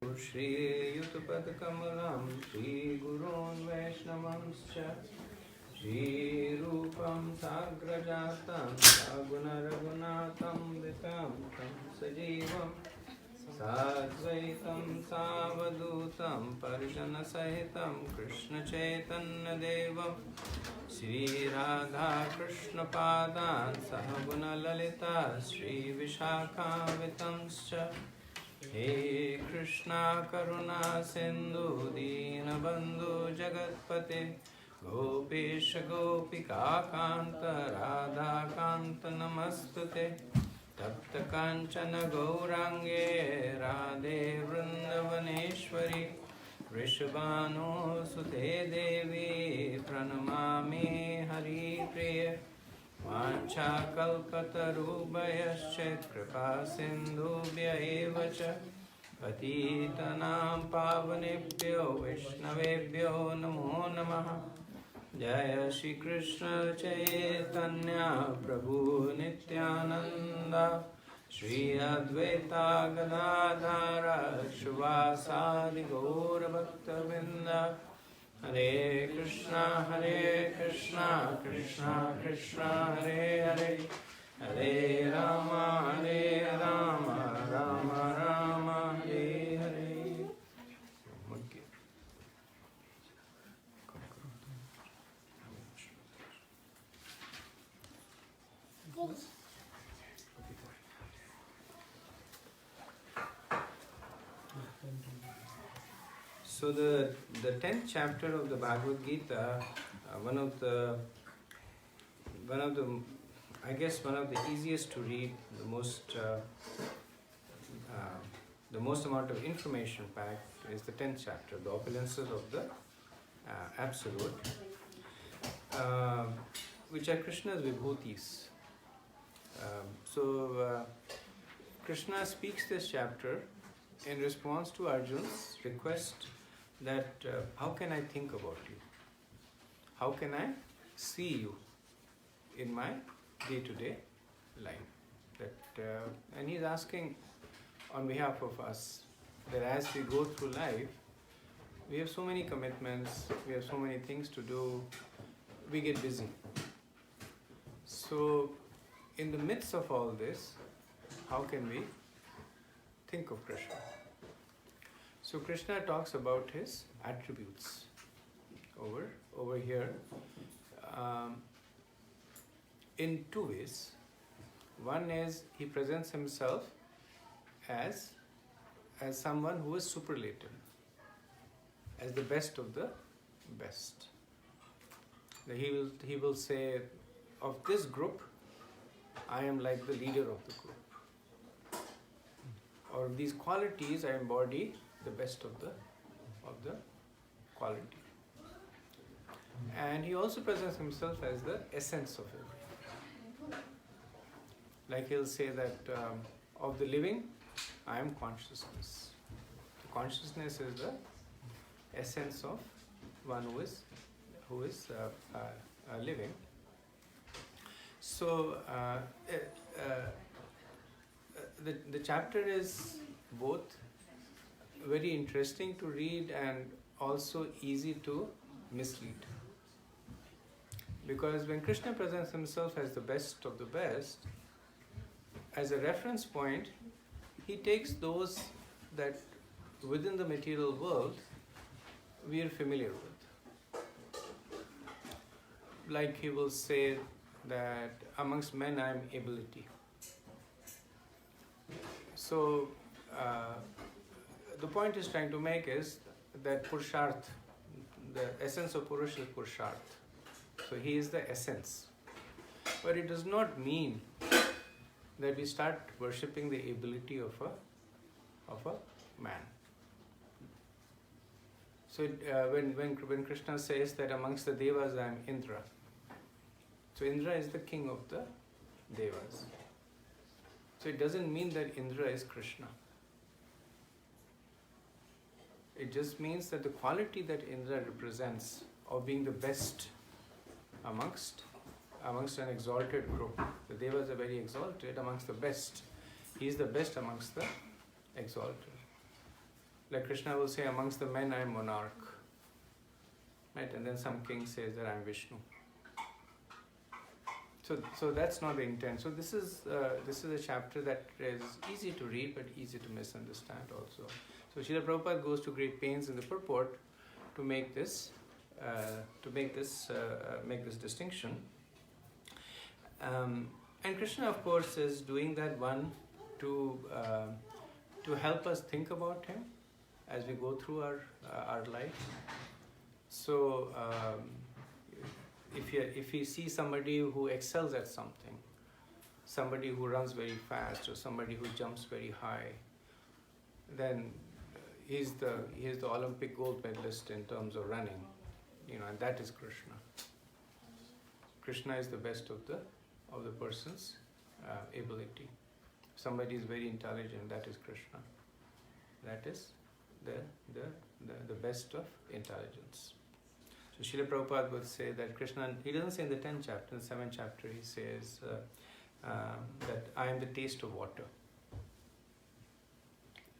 Shri Yutapad-kamalam Shri Gurun Vaishnavamscha Shri Rupam Sagrajatam Sagunaragunatam Vitam Tam Sajivam Sadvaitam Savadutam Parijana Sahitam Krishna Chaitanya Devam Shri Radha Krishna Padan Sahaguna Lalita Shri Vishakhavitamscha He Krishna Karuna Sindhu Deenabandhu Jagatpate Gopesha Gopika Kanta Radha Kanta Namastute Tapta Kanchana Gaurange Radhe Vrindavaneshwari Vrishabhanu Sute Devi Pranamami Hari Priya Vancha kalpatarubhayascha kripa sindhubhya eva cha patitanam pavanebhyo vaishnavebhyo namo namaha Jaya Shri Krishna Chaitanya Prabhu Nityananda Shri Advaita Gadadhara Shivasadi Gaura Bhakta Vrinda Hare Krishna Krishna Krishna Hare Hare Hare Rama Rama Rama Hare Hare. So the 10th chapter of the Bhagavad Gita, one of the I guess one of the easiest to read, the most amount of information packed is the 10th chapter, the opulences of the Absolute, which are Krishna's vibhutis. So Krishna speaks this chapter in response to Arjun's request that how can I think about you? How can I see you in my day-to-day life? And he's asking on behalf of us that as we go through life, we have so many commitments, we have so many things to do, we get busy. So in the midst of all this, how can we think of Krishna? So Krishna talks about his attributes over here in two ways. One is he presents himself as someone who is superlative, as the best of the best. He will say, of this group, I am like the leader of the group. Or of these qualities, I embody the best of the quality. And he also presents himself as the essence of everything. Like he'll say that of the living, I am consciousness. Consciousness is the essence of one who is living. So the chapter is both very interesting to read and also easy to mislead. Because when Krishna presents himself as the best of the best, as a reference point, he takes those that within the material world we are familiar with. Like he will say that amongst men I am ability. So the point he's trying to make is that Purusharth, the essence of Purush is Purusharth. So he is the essence. But it does not mean that we start worshipping the ability of a man. So when Krishna says that amongst the Devas I am Indra, so Indra is the king of the Devas. So it doesn't mean that Indra is Krishna. It just means that the quality that Indra represents of being the best amongst an exalted group. The Devas are very exalted amongst the best. He is the best amongst the exalted. Like Krishna will say, amongst the men I am monarch. Right? And then some king says that I am Vishnu. So that's not the intent. So this is a chapter that is easy to read but easy to misunderstand also. So Srila Prabhupada goes to great pains in the purport to make this distinction. And Krishna, of course, is doing that one to help us think about him as we go through our life. So if you see somebody who excels at something, somebody who runs very fast or somebody who jumps very high, then he's the Olympic gold medalist in terms of running, and that is Krishna. Krishna is the best of the person's ability. Somebody is very intelligent, that is Krishna. That is the best of intelligence. So Srila Prabhupada would say that Krishna, he doesn't say in the 10th chapter, in the 7th chapter he says that I am the taste of water.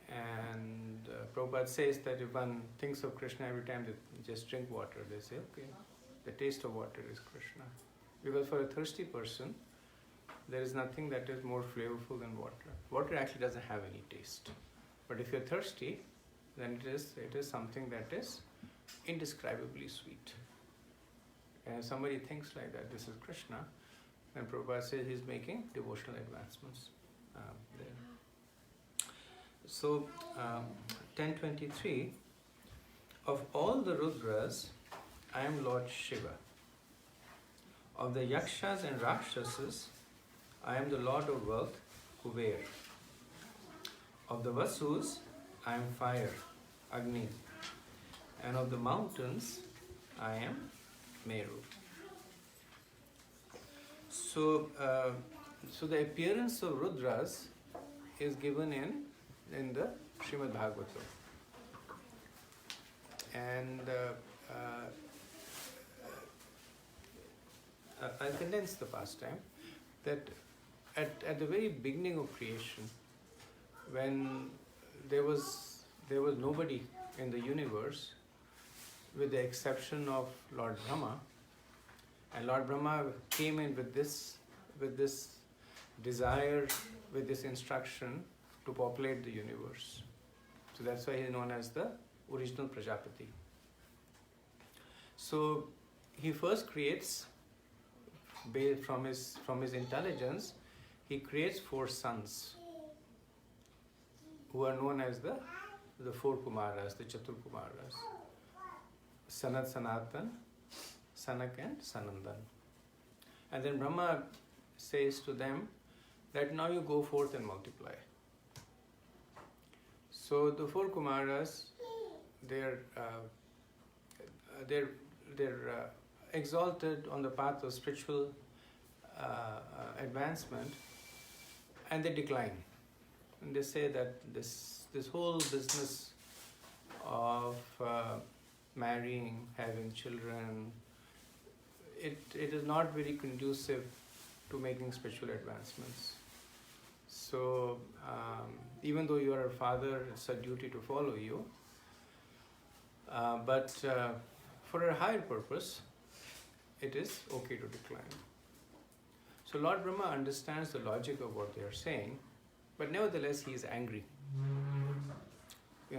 And Prabhupada says that if one thinks of Krishna every time they just drink water, they say, okay, the taste of water is Krishna. Because for a thirsty person, there is nothing that is more flavorful than water. Water actually doesn't have any taste. But if you're thirsty, then it is something that is indescribably sweet. And if somebody thinks like that, this is Krishna, then Prabhupada says he's making devotional advancements there. So, 1023, of all the Rudras, I am Lord Shiva. Of the Yakshas and Rakshasas, I am the Lord of Wealth, Kuber. Of the Vasus, I am fire, Agni. And of the mountains, I am Meru. So the appearance of Rudras is given in the Srimad Bhagavatam. And I'll condense the pastime that at the very beginning of creation, when there was nobody in the universe, with the exception of Lord Brahma, and Lord Brahma came in with this desire, with this instruction to populate the universe. So that's why he is known as the original Prajapati. So he first creates, from his intelligence, he creates 4 sons who are known as the 4 Kumaras, the Chatur Kumaras. Sanat, Sanatan, Sanak and Sanandan. And then Brahma says to them that now you go forth and multiply. So the 4 Kumaras, they're exalted on the path of spiritual advancement, and they decline. And they say that this whole business of marrying, having children, it is not very conducive to making spiritual advancements. So even though you are a father, it's a duty to follow you. But for a higher purpose, it is okay to decline. So Lord Brahma understands the logic of what they are saying, but nevertheless he is angry.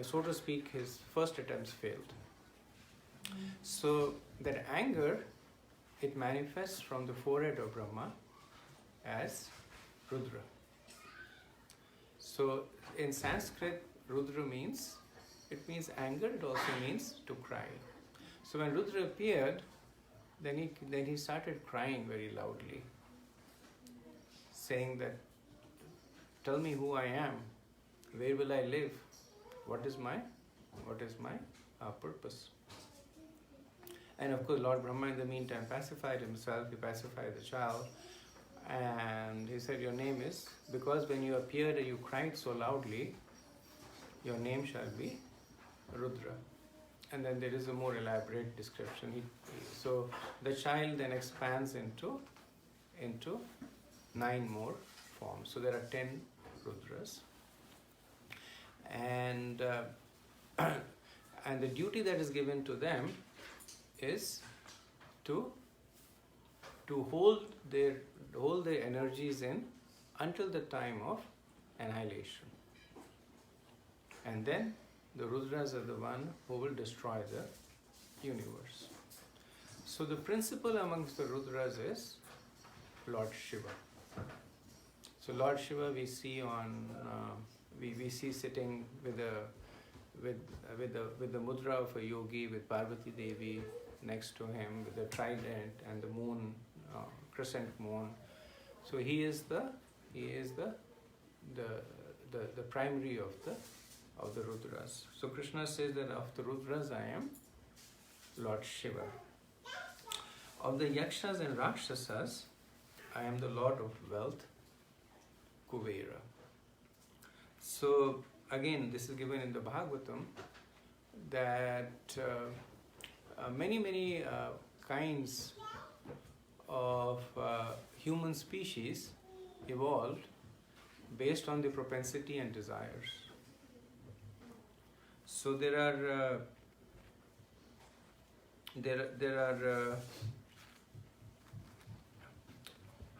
So to speak, his first attempts failed. So that anger, it manifests from the forehead of Brahma as Rudra. So in Sanskrit, Rudra means anger, it also means to cry. So when Rudra appeared, then he started crying very loudly, saying that, tell me who I am, where will I live, what is my purpose. And of course Lord Brahma in the meantime pacified himself, he pacified the child, and he said, your name is, because when you appeared and you cried so loudly, your name shall be Rudra. And then there is a more elaborate description. So the child then expands into 9 more forms. So there are 10 Rudras. And and the duty that is given to them is to hold their energies in until the time of annihilation. And then the Rudras are the one who will destroy the universe. So the principal amongst the Rudras is Lord Shiva. So Lord Shiva we see we see sitting with the mudra of a yogi, with Parvati Devi next to him, with the trident and the moon, crescent moon. So he is the primary of the Rudras. So Krishna says that of the Rudras I am Lord Shiva. Of the Yakshas and Rakshasas, I am the Lord of Wealth, Kuvera. So again, this is given in the Bhagavatam that many kinds of human species evolved based on the propensity and desires. So there are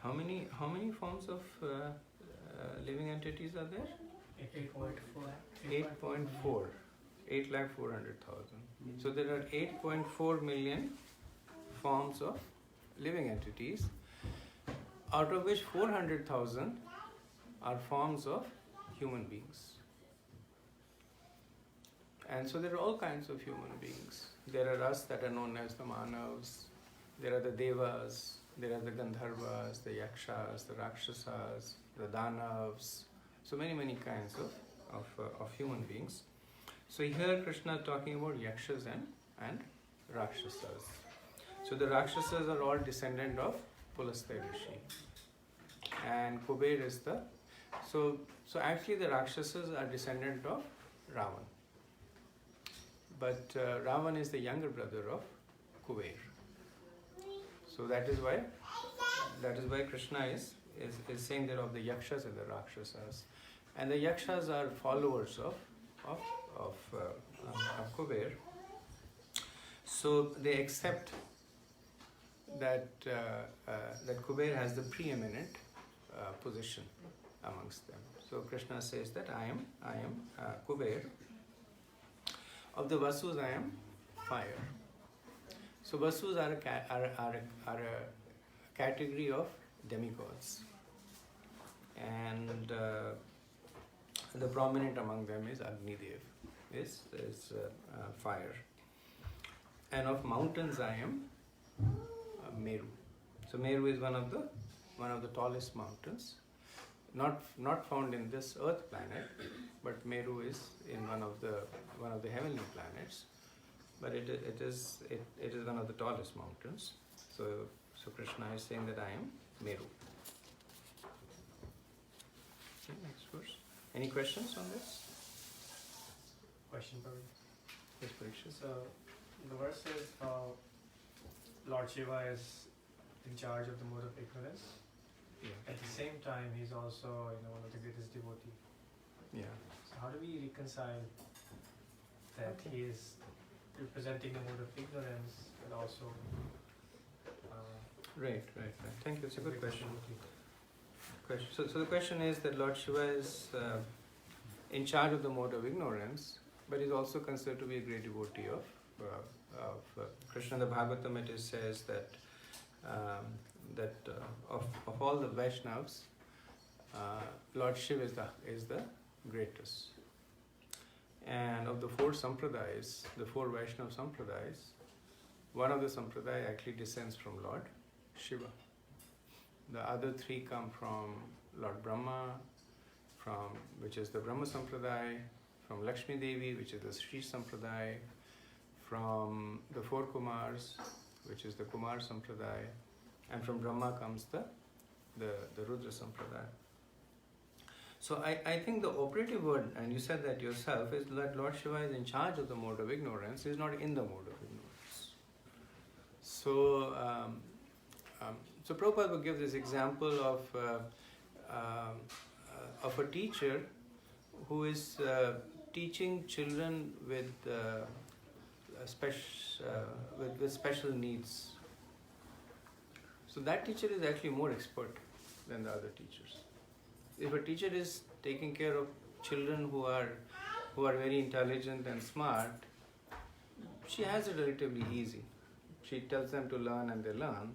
how many forms of living entities are there? 8.4. 8,400,000. So there are 8.4 million forms of living entities, out of which 400,000 are forms of human beings. And so there are all kinds of human beings. There are us that are known as the Manavs, there are the Devas, there are the Gandharvas, the Yakshas, the Rakshasas, the Danavs, so many kinds of human beings. So here Krishna is talking about Yakshas and Rakshasas. So the Rakshasas are all descendant of Pulastya Rishi. And Kuber is the... So actually the Rakshasas are descendant of Ravan. But Ravan is the younger brother of Kuber. So that is why Krishna is saying that of the Yakshas and the Rakshasas. And the Yakshas are followers of Kuber. So they accept that Kuber has the preeminent position amongst them. So Krishna says that I am Kuber. Of the Vasus, I am fire. So Vasus are a category of demigods, and the prominent among them is Agnidev, is fire. And of mountains, I am Meru. So Meru is one of the tallest mountains, not found in this Earth planet, but Meru is in one of the heavenly planets. But it is one of the tallest mountains. So Krishna is saying that I am Meru. Okay, next verse. Any questions on this? Question, Prabhu. Yes, Parikshit. So the verse says Lord Shiva is in charge of the mode of ignorance. Yeah. At the same time, he's also one of the greatest devotee. Yeah. So how do we reconcile that he is representing the mode of ignorance, but also Right. Thank you. It's a good question. So the question is that Lord Shiva is in charge of the mode of ignorance, but is also considered to be a great devotee of Krishna. In the Bhagavatam it says that of all the Vaishnavas, Lord Shiva is the greatest. And of the four sampradayas, the four Vaishnava sampradayas, one of the sampradaya actually descends from Lord Shiva. The other three come from Lord Brahma, which is the Brahma Sampradaya, from Lakshmi Devi, which is the Sri Sampradaya, from the four Kumars, which is the Kumar Sampradaya, and from Brahma comes the Rudra Sampradaya. So I think the operative word, and you said that yourself, is that Lord Shiva is in charge of the mode of ignorance, he is not in the mode of ignorance. So Prabhupada would give this example of a teacher who is teaching children with special needs. So that teacher is actually more expert than the other teachers. If a teacher is taking care of children who are very intelligent and smart, she has it relatively easy. She tells them to learn and they learn.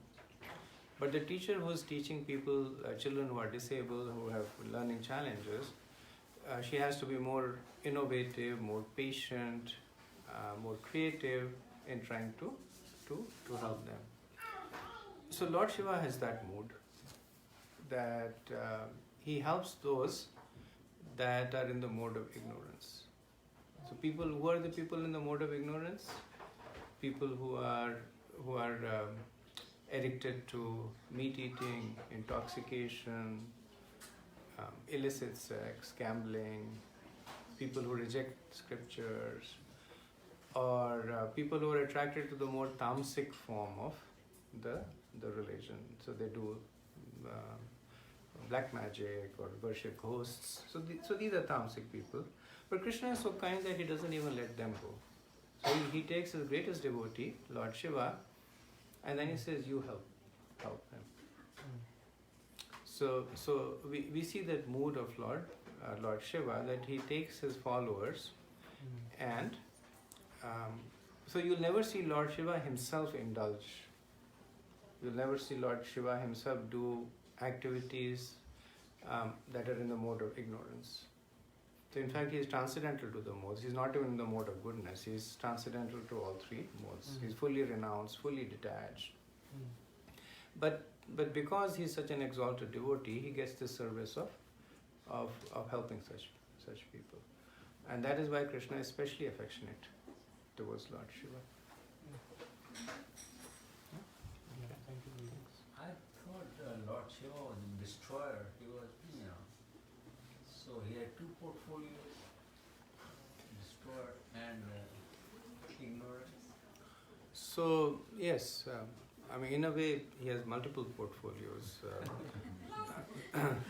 But the teacher who is teaching people, children who are disabled, who have learning challenges, she has to be more innovative, more patient, more creative in trying to help them. So Lord Shiva has that mood, that he helps those that are in the mode of ignorance. So who are the people in the mode of ignorance? People who are addicted to meat eating, intoxication, illicit sex, gambling, people who reject scriptures, or people who are attracted to the more tamasic form of the religion. So they do black magic or worship ghosts. So these are tamasic people. But Krishna is so kind that he doesn't even let them go. So he takes his greatest devotee, Lord Shiva, and then he says, you help him. So we see that mood of Lord Shiva, that he takes his followers and so you'll never see Lord Shiva himself indulge. You'll never see Lord Shiva himself do activities that are in the mode of ignorance. So in fact, he is transcendental to the modes. He's not even in the mode of goodness. He's transcendental to all three modes. He's fully renounced, fully detached. But because he's such an exalted devotee, he gets the service of helping such people. And that is why Krishna is especially affectionate towards Lord Shiva. I thought Lord Shiva was a destroyer. He was, so he had two portfolios, destroyer and ignorance. So, yes, in a way, he has multiple portfolios.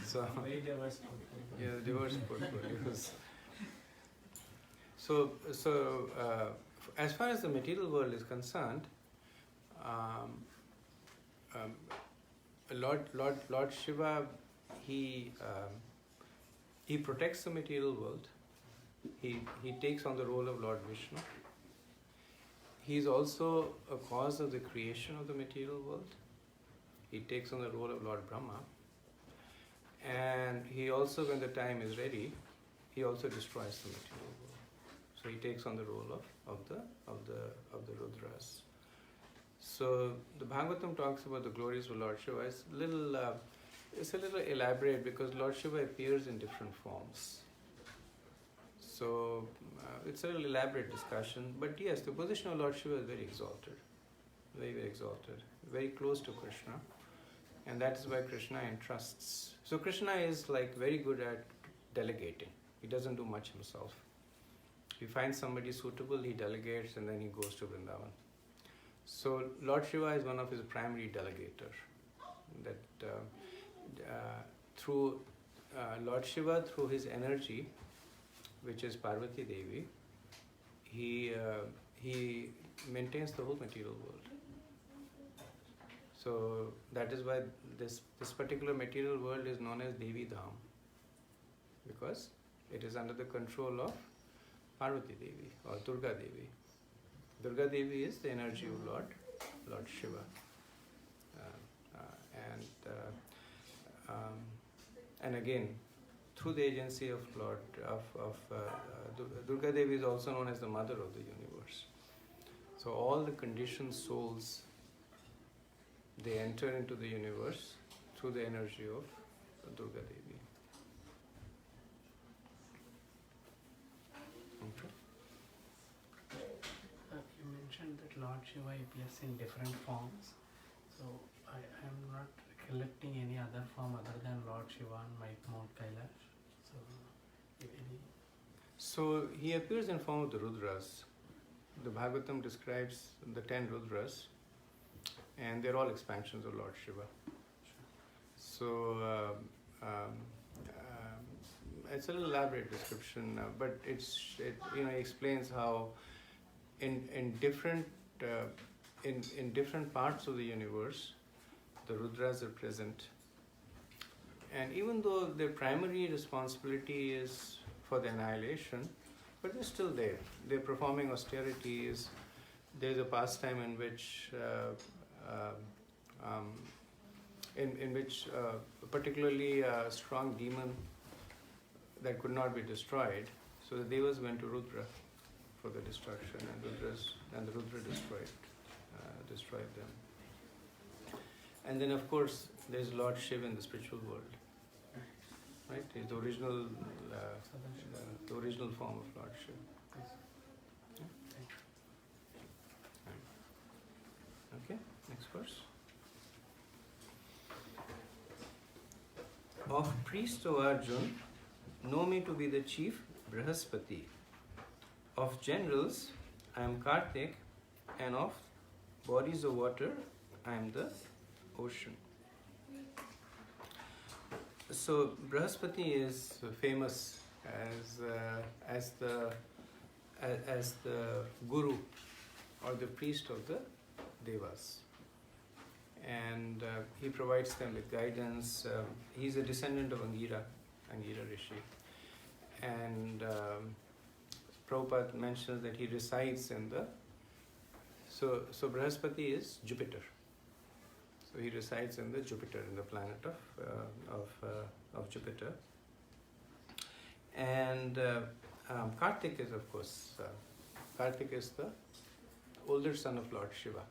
So Very diverse portfolio. yeah, diverse portfolios. So as far as the material world is concerned, Lord Shiva, he protects the material world. He takes on the role of Lord Vishnu. He is also a cause of the creation of the material world. He takes on the role of Lord Brahma. And he also, when the time is ready, he also destroys the material world. So he takes on the role of the Rudras. So the Bhagavatam talks about the glories of Lord Shiva. It's a little elaborate because Lord Shiva appears in different forms. So it's a little elaborate discussion. But yes, the position of Lord Shiva is very exalted, very, very exalted, very close to Krishna. And that is why Krishna entrusts. So Krishna is like very good at delegating. He doesn't do much himself. If he finds somebody suitable, he delegates and then he goes to Vrindavan. So Lord Shiva is one of his primary delegators. That through Lord Shiva, through his energy, which is Parvati Devi, he maintains the whole material world. So that is why this particular material world is known as Devi Dham, because it is under the control of Parvati Devi or Durga Devi. Durga Devi is the energy of Lord Shiva, and again, through the agency of Durga Devi is also known as the mother of the universe. So all the conditioned souls, they enter into the universe through the energy of Durga Devi. Okay. You mentioned that Lord Shiva appears in different forms. So I am not recollecting any other form other than Lord Shiva on Mount Kailash. So, if any. So he appears in form of the Rudras. The Bhagavatam describes the 10 Rudras, and they're all expansions of Lord Shiva. So it's a little elaborate description, but it explains how in different in different parts of the universe, the Rudras are present. And even though their primary responsibility is for the annihilation, but they're still there. They're performing austerities. There's a pastime in which a particularly strong demon that could not be destroyed, so the Devas went to Rudra for the destruction, and the Rudra destroyed them. And then, of course, there's Lord Shiva in the spiritual world, right? He's the original form of Lord Shiva. Okay, next verse. Of priest, O Arjun, know me to be the chief Brihaspati. Of generals, I am Kartik, and of bodies of water, I am the ocean. So Brihaspati is famous as the guru or the priest of the Devas, and he provides them with guidance. He's a descendant of Angira Rishi, and Prabhupada mentions that he resides in the. So Brihaspati is Jupiter. So he resides in the Jupiter, in the planet of Jupiter. And Kartik is, of course, Kartik is the older son of Lord Shiva.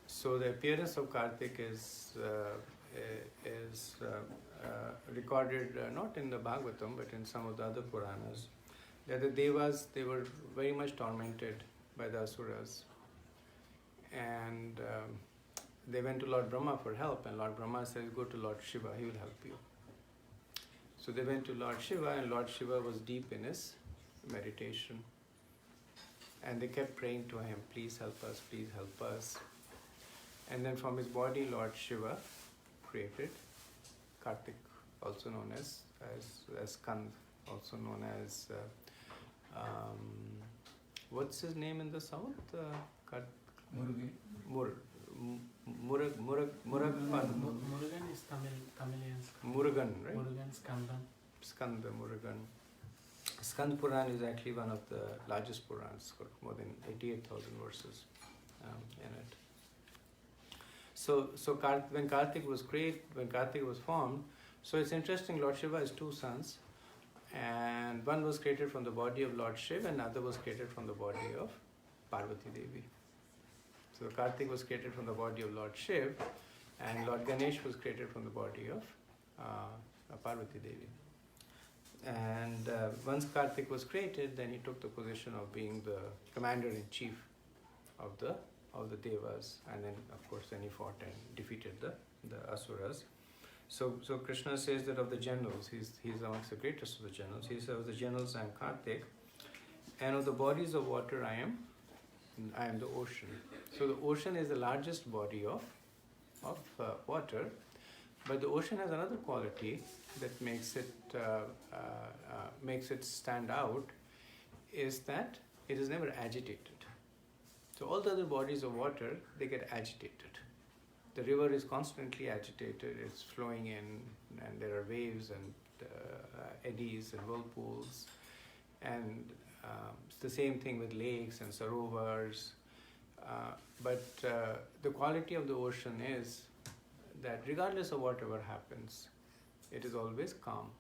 So the appearance of Kartik is recorded not in the Bhagavatam but in some of the other Puranas. That the Devas, they were very much tormented by the Asuras, and they went to Lord Brahma for help, and Lord Brahma says, go to Lord Shiva, he will help you. So they went to Lord Shiva, and Lord Shiva was deep in his meditation, and they kept praying to him, please help us, please help us. And then from his body, Lord Shiva created Kartik, also known as Skand, also known as what's his name in the south? Murugan is Tamilian. Murugan, right? Murugan, Skandan. Skanda, Murugan. Skand Puran is actually one of the largest Purans, got more than 88,000 verses in it. So when Kartik was formed, so it's interesting, Lord Shiva has two sons, and one was created from the body of Lord Shiva, and another was created from the body of Parvati Devi. So Kartik was created from the body of Lord Shiva, and Lord Ganesh was created from the body of Parvati Devi. And once Kartik was created, then he took the position of being the commander-in-chief of the Devas, and then of course then he fought and defeated the Asuras. So Krishna says that of the generals, he's amongst the greatest of the generals. He says of the generals I am Kartik, and of the bodies of water I am the ocean. So the ocean is the largest body of water, but the ocean has another quality that makes it stand out, is that it is never agitated. So all the other bodies of water, they get agitated. The river is constantly agitated, it's flowing in, and there are waves and eddies and whirlpools. And it's the same thing with lakes and sarovars. But the quality of the ocean is that regardless of whatever happens, it is always calm.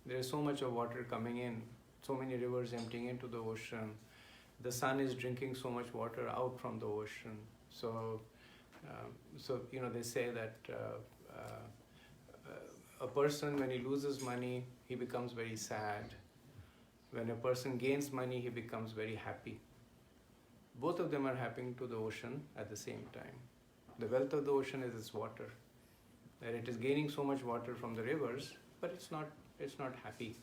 There is so much of water coming in, so many rivers emptying into the ocean. The sun is drinking so much water out from the ocean. So they say that a person, when he loses money, he becomes very sad. When a person gains money, he becomes very happy. Both of them are happening to the ocean at the same time. The wealth of the ocean is its water. That it is gaining so much water from the rivers, but it's not happy.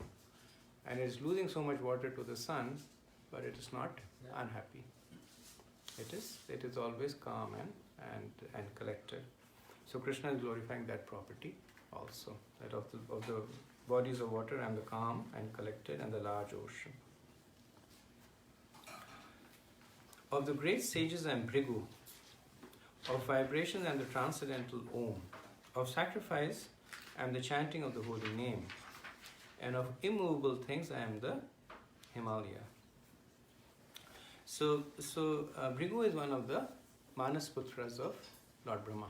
And it is losing so much water to the sun, but it is not unhappy. It is always calm and collected. So Krishna is glorifying that property also, that of bodies of water and the calm and collected and the large ocean. Of the great sages I am Bhrigu, of vibration and the transcendental Om, of sacrifice I am the chanting of the holy name, and of immovable things I am the Himalaya. So Bhrigu is one of the Manas Putras of Lord Brahma.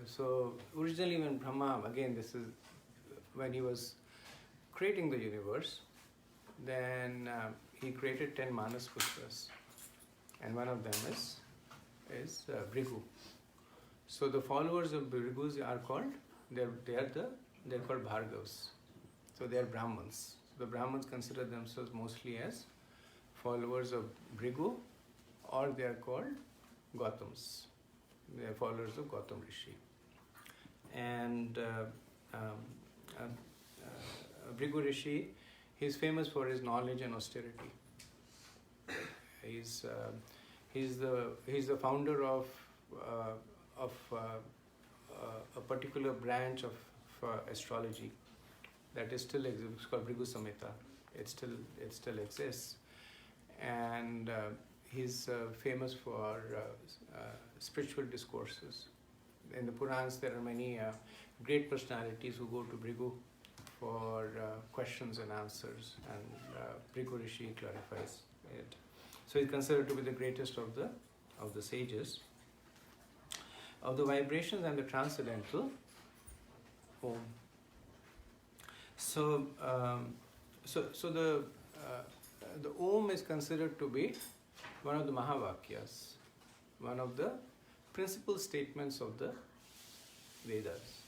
So originally when Brahma, again this is when he was creating the universe, then he created 10 Manas Putras, and one of them is Bhrigu. So the followers of Bhrigus are called, they're called Bhargavas. So they are Brahmins. So the Brahmins consider themselves mostly as followers of Bhrigu, or they are called Gautams. They are followers of Gautam Rishi. And Bhrigu Rishi, he is famous for his knowledge and austerity. He's the founder of a particular branch of astrology that is still exists. It's called Bhrigu Samhita. It still exists, and he's famous for spiritual discourses. In the Purans, there are many great personalities who go to Bhrigu for questions and answers, and Bhrigu Rishi clarifies it. So he's considered to be the greatest of the sages. Of the vibrations and the transcendental Om. So the Om is considered to be one of the Mahavakyas, one of the principal statements of the Vedas.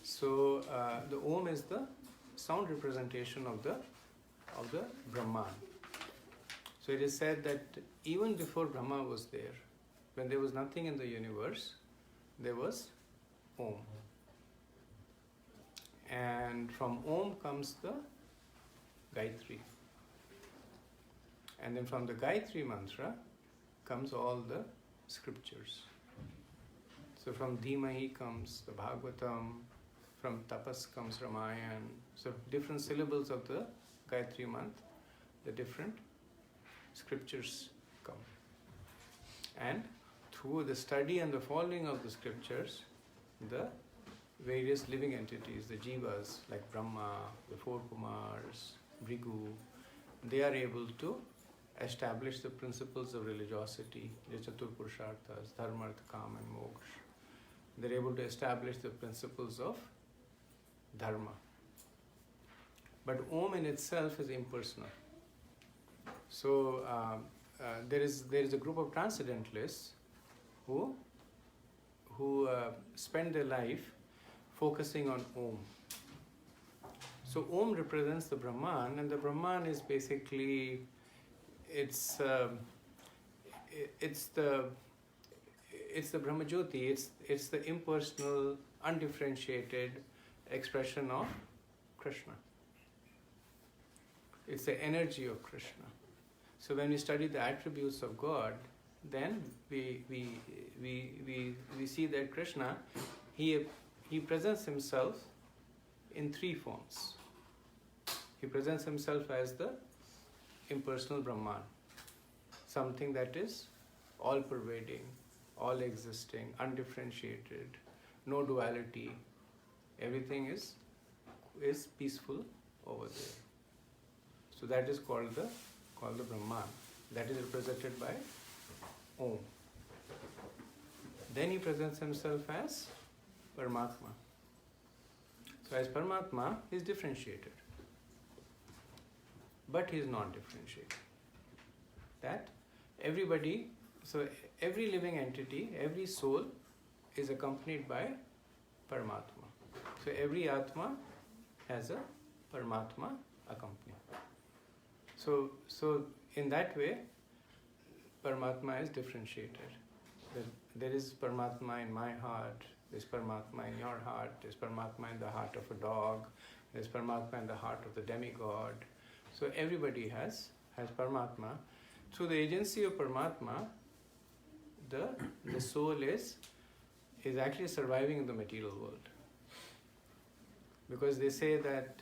So the Om is the sound representation of the Brahman. So it is said that even before Brahma was there, when there was nothing in the universe, there was Om. And from Om comes the Gayatri. And then from the Gayatri mantra comes all the scriptures. So from Dhimahi comes the Bhagavatam, from Tapas comes Ramayana. So different syllables of the Gayatri mantra, the different scriptures come. And through the study and the following of the scriptures, the various living entities, the jivas like Brahma, the four Kumars, Bhrigu, they are able to establish the principles of religiosity, the Chatur Purusharthas, Dharma, Artha, Kama and Moksha. They're able to establish the principles of Dharma. But Om in itself is impersonal. So there is a group of transcendentalists who spend their life focusing on Om. So Om represents the Brahman, and the Brahman is basically it's the Brahmajyoti. It's the impersonal, undifferentiated expression of Krishna. It's the energy of Krishna. So when we study the attributes of God, then we see that Krishna, he presents himself in three forms. He presents himself as the impersonal Brahman, something that is all-pervading, all-existing, undifferentiated, no duality. Everything is peaceful over there. So that is called the Brahman. That is represented by Om. Then he presents himself as Paramatma. So as Paramatma, he is differentiated. But he is not differentiated. That everybody, so every living entity, every soul is accompanied by Paramatma. So every Atma has a Paramatma accompanying. So in that way, Paramatma is differentiated. There is Paramatma in my heart, there's Paramatma in your heart, there's Paramatma in the heart of a dog, there's Paramatma in the heart of the demigod. So everybody has Paramatma. Through the agency of Paramatma, the soul is actually surviving in the material world. because they say that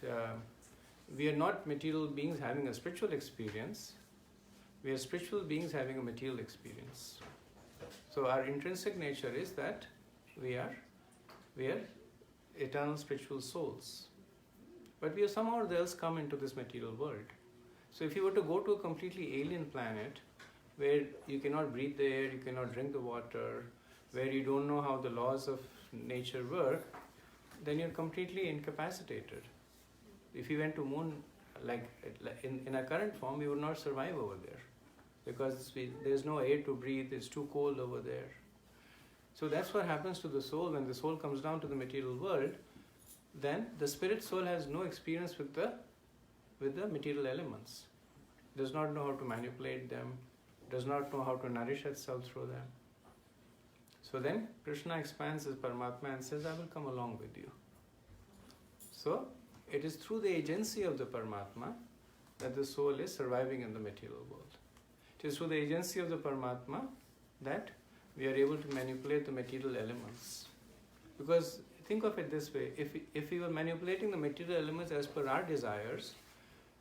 we are not material beings having a spiritual experience, we are spiritual beings having a material experience. So our intrinsic nature is that we are eternal spiritual souls. But we have somehow or else come into this material world. So if you were to go to a completely alien planet where you cannot breathe the air, you cannot drink the water, where you don't know how the laws of nature work, then you're completely incapacitated. If you went to moon, like in our current form, we would not survive over there because there's no air to breathe, it's too cold over there. So that's what happens to the soul. When the soul comes down to the material world, then the spirit soul has no experience with the material elements, does not know how to manipulate them, does not know how to nourish itself through them. So then Krishna expands his Paramatma and says, I will come along with you. So it is through the agency of the Paramatma that the soul is surviving in the material world. It is through the agency of the Paramatma that we are able to manipulate the material elements. Because think of it this way, if we were manipulating the material elements as per our desires,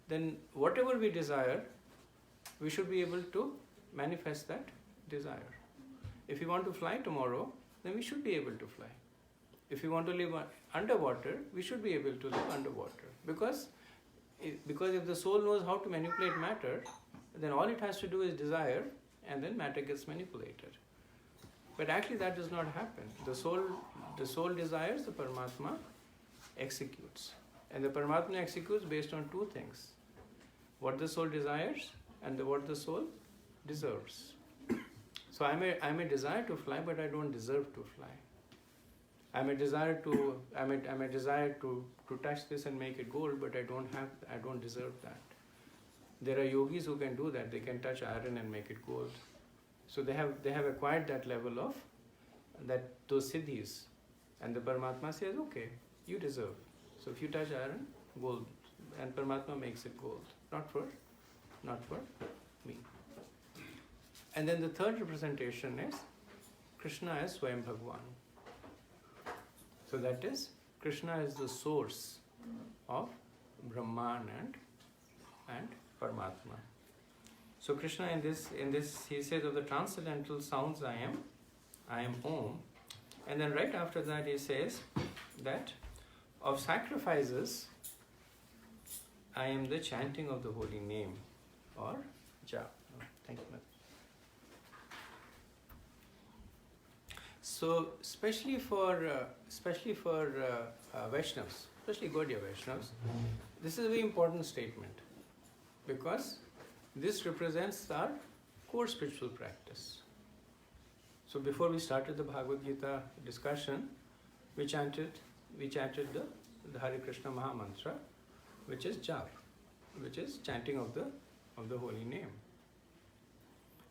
then whatever we desire, we should be able to manifest that desire. If we want to fly tomorrow, then we should be able to fly. If we want to live underwater, we should be able to live underwater. Because if the soul knows how to manipulate matter, then all it has to do is desire, and then matter gets manipulated. But actually that does not happen. The soul desires, the Paramatma executes. And the Paramatma executes based on two things: what the soul desires and what the soul deserves. So I may desire to fly, but I don't deserve to fly. I may desire to touch this and make it gold, but I don't deserve that. There are yogis who can do that. They can touch iron and make it gold. So they have acquired that level of those siddhis. And the Paramatma says, okay, you deserve. So if you touch iron, gold, and Paramatma makes it gold. Not for me. And then the third representation is Krishna as Swayam Bhagwan. So that is, Krishna is the source of Brahman and Paramatma. So Krishna in this he says, of the transcendental sounds I am Om. And then right after that he says that of sacrifices I am the chanting of the holy name, or Chap. Thank you. So especially for Vaishnavas, especially Gaudiya Vaishnavas, this is a very important statement, because this represents our core spiritual practice. So before we started the Bhagavad Gita discussion, we chanted the Hare Krishna Maha Mantra, which is Chap, which is chanting of the holy name.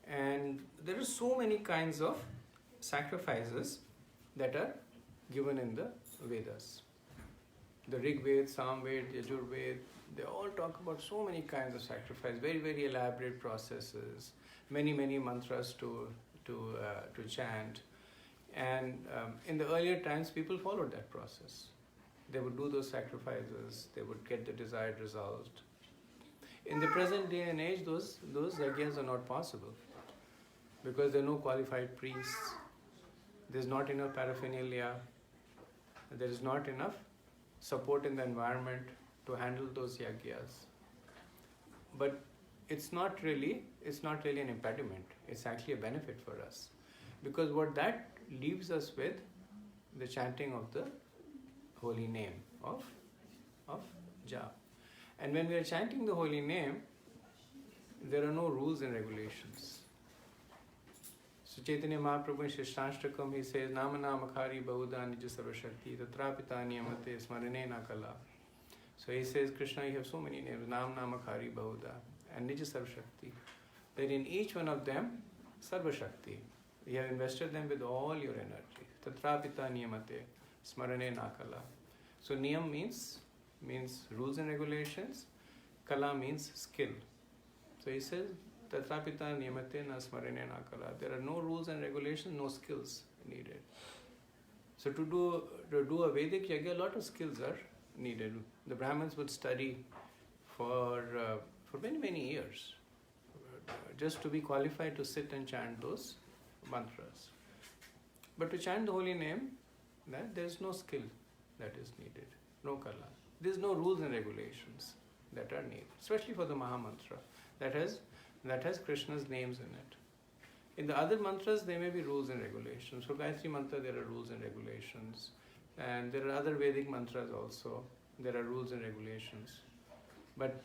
And there are so many kinds of sacrifices that are given in the Vedas. The Rig Ved, Sam Ved, Yajur Ved, they all talk about so many kinds of sacrifice, very, very elaborate processes, many, many mantras to chant. And in the earlier times, people followed that process. They would do those sacrifices, they would get the desired result. In the present day and age, those yajnas are not possible, because there are no qualified priests, there's not enough paraphernalia, there is not enough support in the environment to handle those yajnas. But it's not really an impediment, it's actually a benefit for us. Because what that leaves us with, the chanting of the holy name of Jap. And when we are chanting the holy name, there are no rules and regulations. So Chaitanya Mahaprabhu in Shrishtastakam, he says, Nama Namakari Bahuda Nija Sarvashakti Tatrapita Niyamate Smarane Nakala. So he says, Krishna, you have so many names, Nam Namakari Bahuda and Nija Sarvashakti. That in each one of them, Sarvashakti. You have invested them with all your energy. Tatrapita Niyamate Smarane Nakala. So Niyam means rules and regulations. Kala means skill. So he says, Tatrapita Niyamate na Smarane Nakala. There are no rules and regulations, no skills needed. So to do a Vedic yajna, a lot of skills are needed. The Brahmins would study for many years just to be qualified to sit and chant those mantras. But to chant the holy name, there is no skill that is needed, no kala. There is no rules and regulations that are needed, especially for the Maha Mantra that has Krishna's names in it. In the other mantras, there may be rules and regulations. For Gayatri Mantra, there are rules and regulations. And there are other Vedic mantras also. There are rules and regulations. But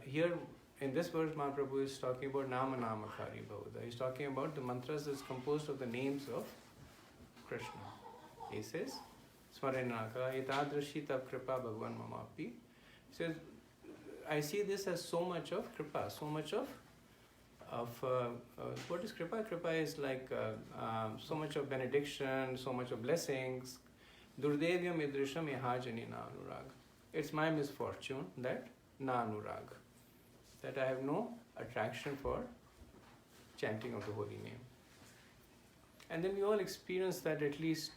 here, in this verse, Mahaprabhu is talking about Nama Namakari Bhavada. He's talking about the mantras that's composed of the names of Krishna. He says, Smaranaka, Etadrashi Tab Kripa Bhagwan Mamapi. He says, I see this as so much of Kripa, so much of what is Kripa? Kripa is like so much of benediction, so much of blessings. Durdevyam idrisham ihajani na anurag. It's my misfortune that na anurag, that I have no attraction for chanting of the holy name. And then we all experience that at least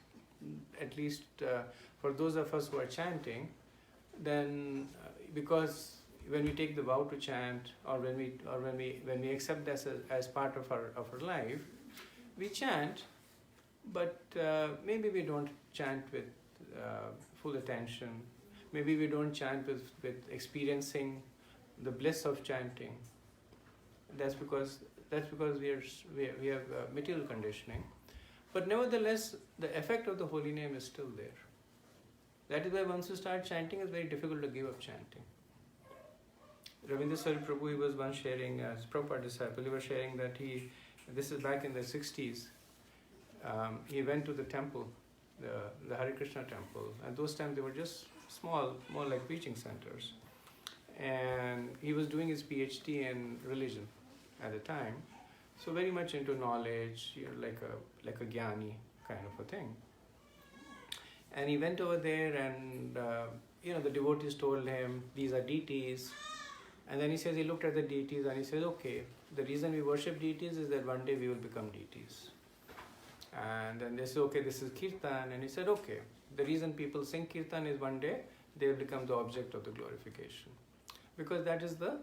for those of us who are chanting, then because when we take the vow to chant, or when we accept this as part of our life, we chant, but maybe we don't chant with full attention. Maybe we don't chant with experiencing the bliss of chanting. That's because we have material conditioning. But nevertheless, the effect of the holy name is still there. That is why once you start chanting, it's very difficult to give up chanting. Ravindra Sari Prabhu, he was once sharing, as Prabhupada disciple, he was sharing that this is back in the 60s, he went to the temple, the Hare Krishna temple. At those times they were just small, more like preaching centers. And he was doing his PhD in religion at the time. So very much into knowledge, like a jnani kind of a thing. And he went over there and, the devotees told him, these are deities. And then he says, he looked at the deities and he says, okay, the reason we worship deities is that one day we will become deities. And then they said, okay, this is kirtan. And he said, okay, the reason people sing kirtan is one day they will become the object of the glorification. Because that is the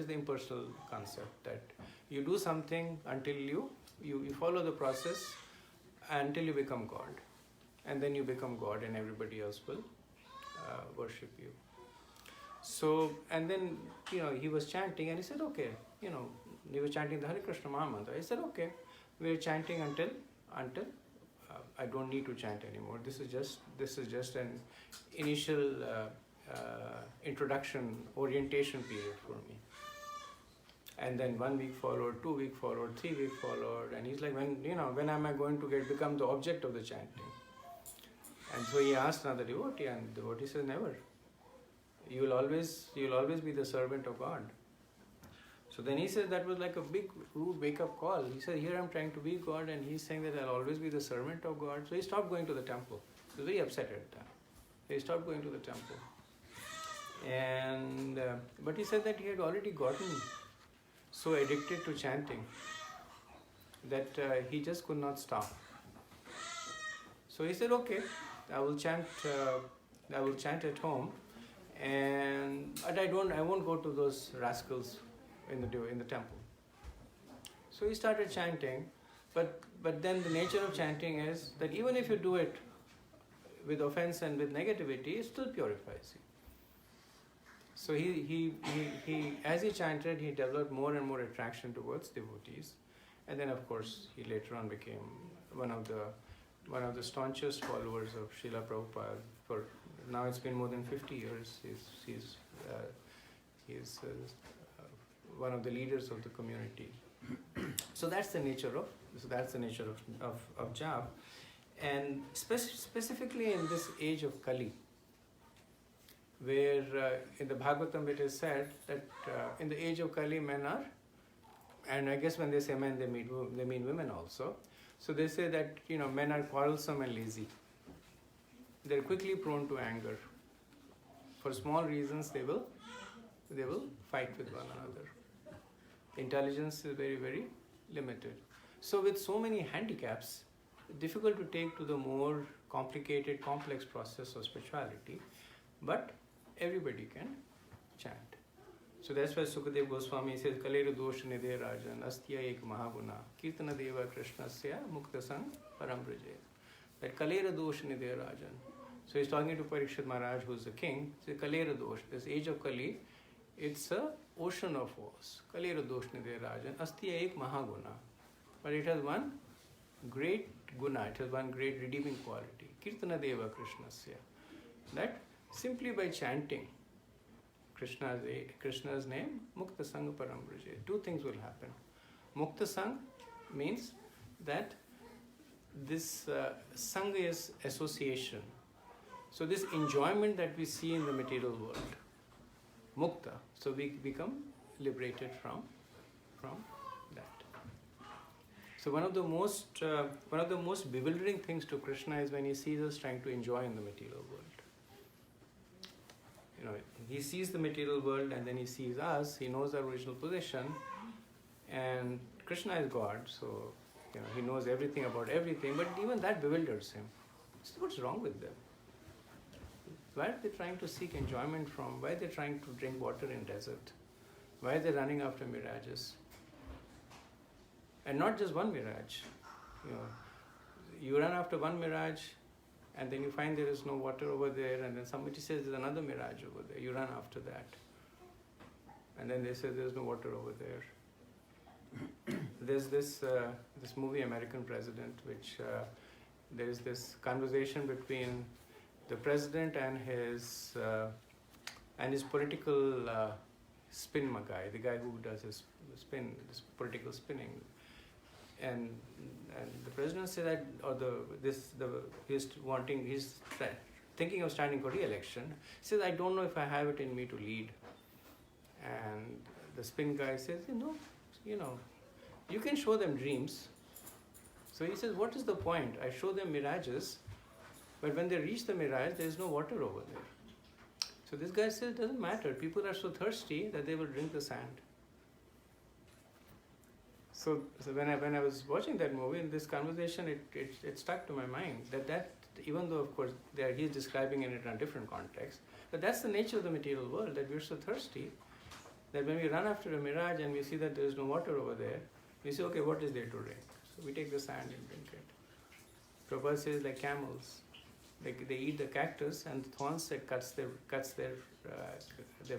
impersonal concept, that you do something until you follow the process until you become God. And then you become God and everybody else will worship you. So, and then, he was chanting and he said, okay, he was chanting the Hare Krishna Maha Mantra. He said, okay, we are chanting until I don't need to chant anymore. This is just an initial introduction, orientation period for me. And then 1 week followed, 2 weeks followed, 3 weeks followed, and he's like, when am I going to become the object of the chanting? And so he asked another devotee, and the devotee says, never. You will always be the servant of God. So then he said that was like a big rude wake-up call. He said, here I'm trying to be God, and he's saying that I'll always be the servant of God. So he stopped going to the temple. He was very upset at that. He stopped going to the temple. And but he said that he had already gotten so addicted to chanting that he just could not stop. So he said, okay, I will chant at home, but I won't go to those rascals in the temple. So he started chanting, but then the nature of chanting is that even if you do it with offense and with negativity, it still purifies you. So he as he chanted, he developed more and more attraction towards devotees, and then of course he later on became one of the staunchest followers of Srila Prabhupada. For now, it's been more than 50 years. He's one of the leaders of the community. So that's the nature of Chap, and specifically in this age of Kali, where in the Bhagavatam it is said that in the age of Kali, men are, and I guess when they say men, they mean women also. So they say that men are quarrelsome and lazy. They're quickly prone to anger. For small reasons, they will fight with one another. Intelligence is very, very limited. So with so many handicaps, difficult to take to the more complicated, complex process of spirituality, but everybody can chant. So that's why Sukadev Goswami says, Kalera dosha nidhe rajan, astya ek mahaguna, kirtana deva krishnasya mukta sang parambraje. That Kalera dosha nidhe rajan. So he's talking to Parikshit Maharaj, who's the king. He says, Kalera dosh, this age of Kali, it's a ocean of woes. Kalera dosh nidhe rajan, astya ek mahaguna. But it has one great guna, it has one great redeeming quality. Kirtana deva krishnasya. That simply by chanting Krishna's name, Mukta Sangha Parambraje. Two things will happen. Mukta Sangha means that this Sangha is association. So this enjoyment that we see in the material world, Mukta, so we become liberated from that. So one of the most bewildering things to Krishna is when he sees us trying to enjoy in the material world. You know, he sees the material world and then he sees us, he knows our original position, and Krishna is God, so you know, he knows everything about everything, but even that bewilders him. So what's wrong with them? Why are they trying to seek enjoyment from? Why are they trying to drink water in desert? Why are they running after mirages? And not just one mirage. You know, you run after one mirage, and then you find there is no water over there, and then somebody says there's another mirage over there. You run after that. And then they say there's no water over there. There's this movie, American President, which there is this conversation between the president and his political spin guy, the guy who does his spin, this political spinning. And the president said that, he's thinking of standing for re-election. He says, I don't know if I have it in me to lead. And the spin guy says, you know, you can show them dreams. So he says, what is the point? I show them mirages, but when they reach the mirage, there is no water over there. So this guy says, it doesn't matter. People are so thirsty that they will drink the sand. So when I was watching that movie, in this conversation, it stuck to my mind that even though of course he's describing it in a different context, but that's the nature of the material world, that we're so thirsty that when we run after a mirage and we see that there is no water over there, we say, okay, what is there to drink? So we take the sand and drink it. Prabhupada says like camels, they eat the cactus and the thorns that cuts their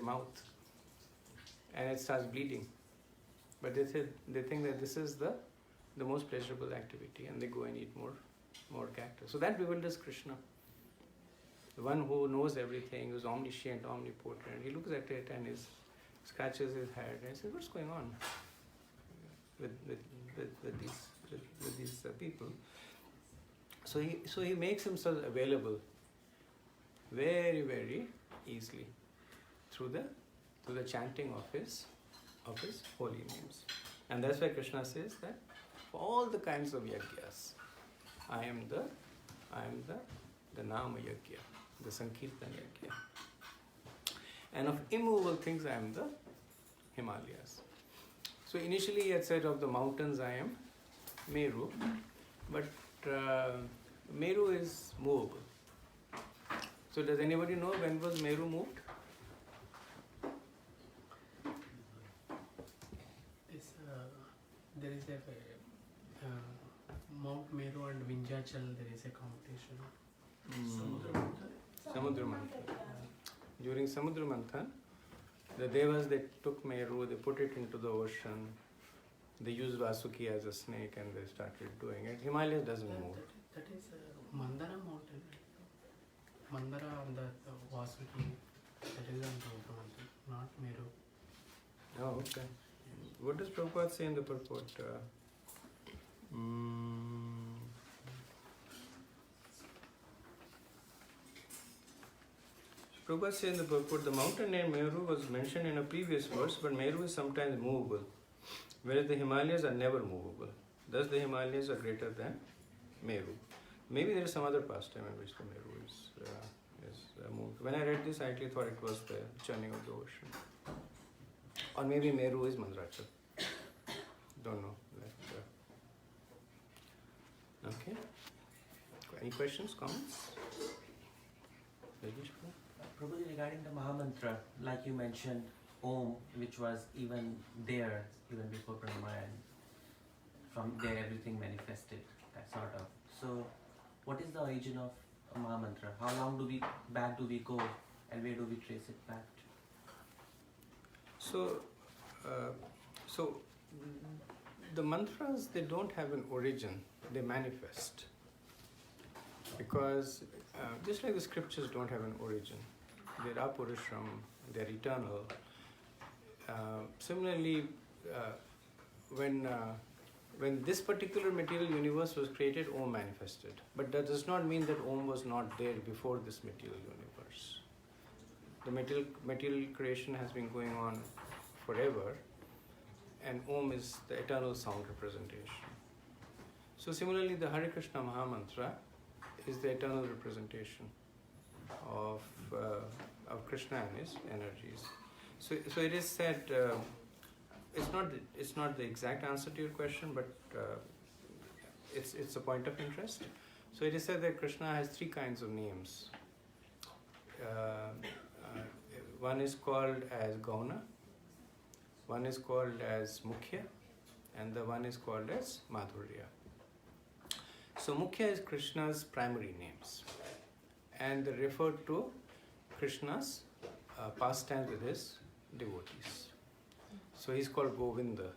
mouth, and it starts bleeding. But they think that this is the most pleasurable activity, and they go and eat more cactus. So that bewilders Krishna. The one who knows everything, who's omniscient, omnipotent. He looks at it and he scratches his head and says, "What's going on with these people?" So he makes himself available very, very easily through the chanting of his holy names. And that's why Krishna says that for all the kinds of yagyas, I am the Nama Yagya, the Sankirtan Yagya. And of immovable things, I am the Himalayas. So initially he had said of the mountains, I am Meru, but Meru is movable. So does anybody know when was Meru moved? There is a Mount Meru and Vindhyachal, there is a competition. Samudra Manthan. During Samudra Manthan, the Devas, they took Meru, they put it into the ocean, they used Vasuki as a snake and they started doing it. Himalayas doesn't move. That is Mandara mountain. Mandara on the Vasuki, that is on the mountain, not Meru. Oh, okay. What does Prabhupada say in the purport? Prabhupada says in the purport, the mountain named Meru was mentioned in a previous verse, but Meru is sometimes movable, whereas the Himalayas are never movable. Thus the Himalayas are greater than Meru. Maybe there is some other pastime in which the Meru is moved. When I read this, I actually thought it was the churning of the ocean. Or maybe Meru is Mandrachal. Don't know. Okay. Quite. Any questions, comments? Rajesh? Probably regarding the Mahamantra, like you mentioned, Om, which was even there, even before Brahma, and from there everything manifested, that sort of. So, what is the origin of a Mahamantra? How long do we go, and where do we trace it back to? So the mantras, they don't have an origin, they manifest. Because just like the scriptures don't have an origin, they're apurisham, they're eternal. Similarly, when this particular material universe was created, Om manifested. But that does not mean that Om was not there before this material universe. The material creation has been going on forever, and Om is the eternal sound representation. So similarly, the Hare Krishna Mahamantra is the eternal representation of Krishna and his energies. So it is said, it's not the exact answer to your question, but it's a point of interest. So it is said that Krishna has three kinds of names. One is called as Gauna, one is called as Mukhya, and the one is called as Madhurya. So Mukhya is Krishna's primary names, and they refer to Krishna's pastimes with his devotees. So he's called Govinda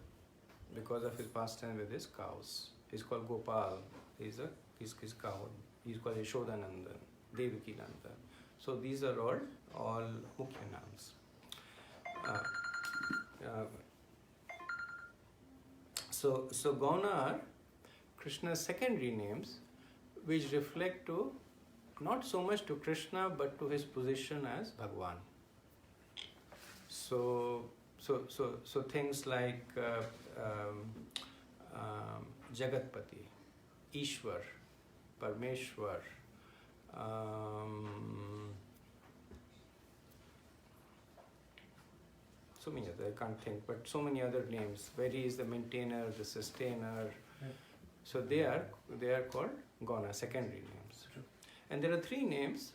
because of his pastime with his cows. He's called Gopal. He's his cow. He's called Yashodanandan, Devaki Nanda. So these are all Mukhya names. So Gauna are Krishna's secondary names, which reflect to not so much to Krishna but to his position as Bhagwan. So things like Jagatpati, Ishwar, Parmeshwar, so many other, I can't think, but so many other names, where he is the maintainer, the sustainer. So they are called Gauna, secondary names. And there are three names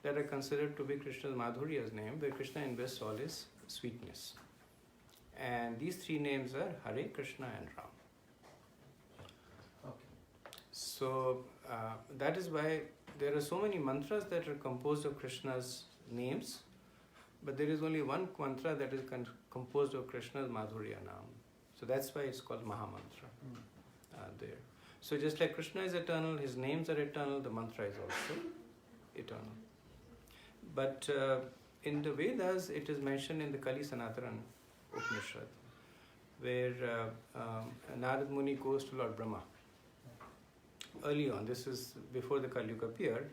that are considered to be Krishna's Madhurya's name, where Krishna invests all his sweetness. And these three names are Hare, Krishna and Ram. Okay. So that is why there are so many mantras that are composed of Krishna's names, but there is only one mantra that is composed of Krishna's Madhurya Naam. So that's why it's called Mahamantra there. So just like Krishna is eternal, his names are eternal, the mantra is also eternal. But in the Vedas, it is mentioned in the Kali Sanatana Upanishad, where Narad Muni goes to Lord Brahma. Early on, this is before the Kali Yuga appeared,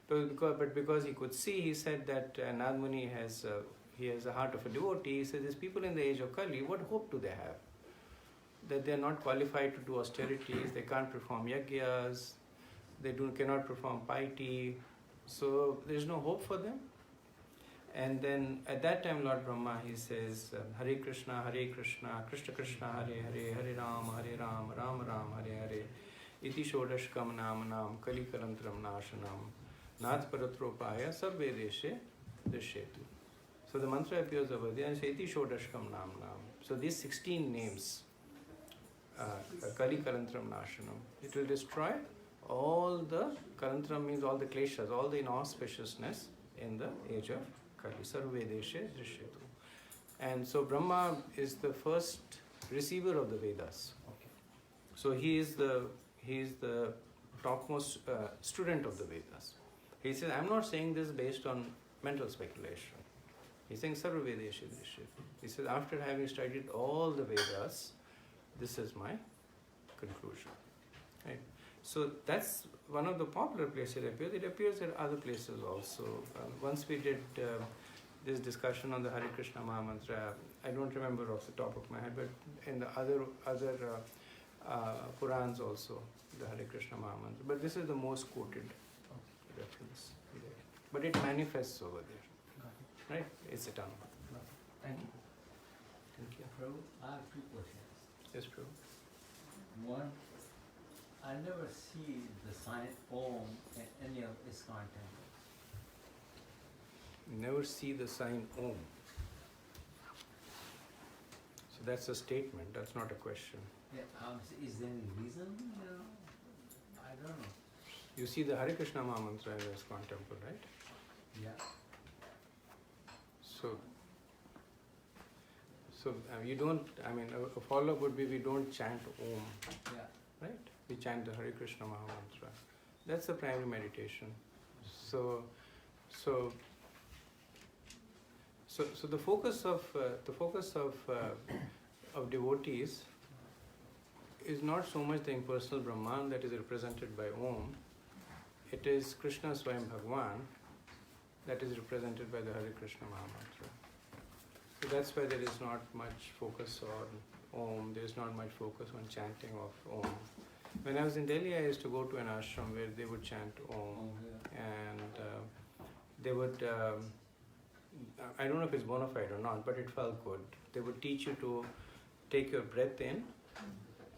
but because he could see, he said that Narad Muni has a heart of a devotee. He says, these people in the age of Kali, what hope do they have? That they are not qualified to do austerities, they can't perform yagyas, they cannot perform piety, so there is no hope for them. And then at that time, Lord Brahma, he says, Hare Krishna, Krishna Krishna, Hare Hare, Hare Ram, Ram Ram, Hare Hare, Iti Shodashkam Namanam, Kali Karantram Nashanam, Nath Paratropaya, Sarve Deshe Drishetu. So the mantra appears over there and says, Iti Shodashkam Namanam. So these 16 names, Kali Karantram Nashanam, it will destroy all the, Karantram means all the kleshas, all the inauspiciousness in the age of Kali, Sarve Deshe Drishetu. And so Brahma is the first receiver of the Vedas. Okay. So he is the topmost student of the Vedas. He says, I'm not saying this based on mental speculation. He's saying Sarva Vedesha Drishyate. He says, after having studied all the Vedas, this is my conclusion. Right? So that's one of the popular places it appears. It appears at other places also. Once we did this discussion on the Hare Krishna Mahamantra, I don't remember off the top of my head, but in the other Purans also, the Hare Krishna Mahamantra. But this is the most quoted reference. But it manifests over there. Right? It's eternal. Thank you. Thank you. Prabhu, I have two questions. Yes, Prabhu. One, I never see the sign Om in any of ISKCON temples. Never see the sign Om. So that's a statement, that's not a question. Yeah, is there any reason? I don't know. You see the Hare Krishna Mahamantra in the ISKCON temple, right? Yeah. So you don't, I mean, a follow-up would be we don't chant Om, Yeah. right? We chant the Hare Krishna Mahamantra. That's the primary meditation. So the focus of devotees is not so much the impersonal Brahman that is represented by Om. It is Krishna Swayam Bhagwan that is represented by the Hare Krishna Mahamantra. So that's why there is not much focus on Om. There is not much focus on chanting of Om. When I was in Delhi, I used to go to an ashram where they would chant Om, and they would. I don't know if it's bona fide or not, but it felt good. They would teach you to take your breath in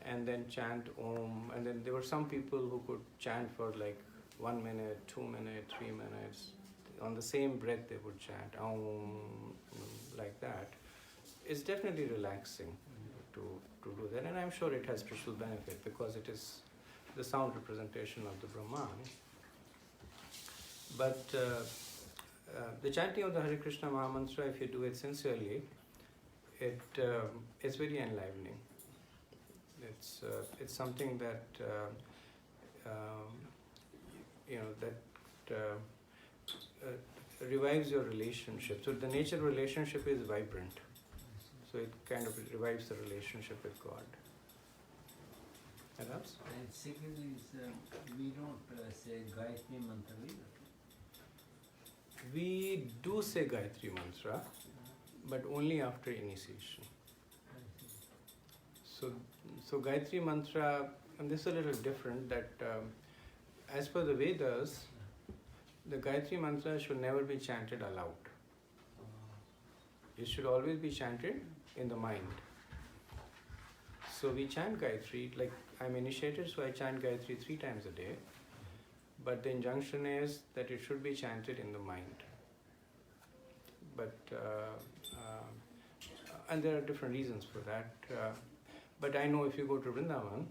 and then chant Om. And then there were some people who could chant for like 1 minute, 2 minutes, 3 minutes. On the same breath, they would chant Om, like that. It's definitely relaxing to do that. And I'm sure it has spiritual benefit because it is the sound representation of the Brahman. But the chanting of the Hare Krishna Mahamantra, if you do it sincerely, it's very enlivening. It's something that revives your relationship. So the nature of relationship is vibrant. So it kind of revives the relationship with God. And else? And second is we don't say Gayatri Mantra either. We do say Gayatri Mantra, but only after initiation. So Gayatri Mantra, and this is a little different, that as per the Vedas, the Gayatri Mantra should never be chanted aloud. It should always be chanted in the mind. So we chant Gayatri, like I'm initiated, so I chant Gayatri 3 times a day. But the injunction is that it should be chanted in the mind. But and there are different reasons for that. But I know if you go to Vrindavan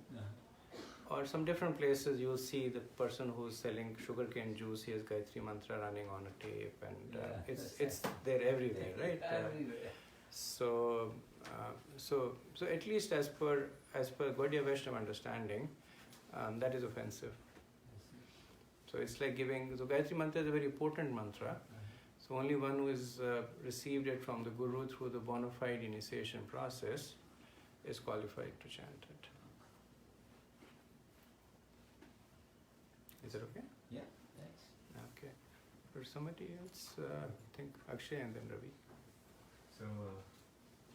or some different places, you'll see the person who's selling sugarcane juice. He has Gayatri Mantra running on a tape, and it's there everywhere, right? Everywhere. So at least as per Gaudiya Vaishnava understanding, that is offensive. So it's like giving. So Gayatri Mantra is a very potent mantra. So only one who has received it from the Guru through the bona fide initiation process is qualified to chant it. Is that okay? Yeah, thanks. Okay. For somebody else, I think Akshay and then Ravi. So,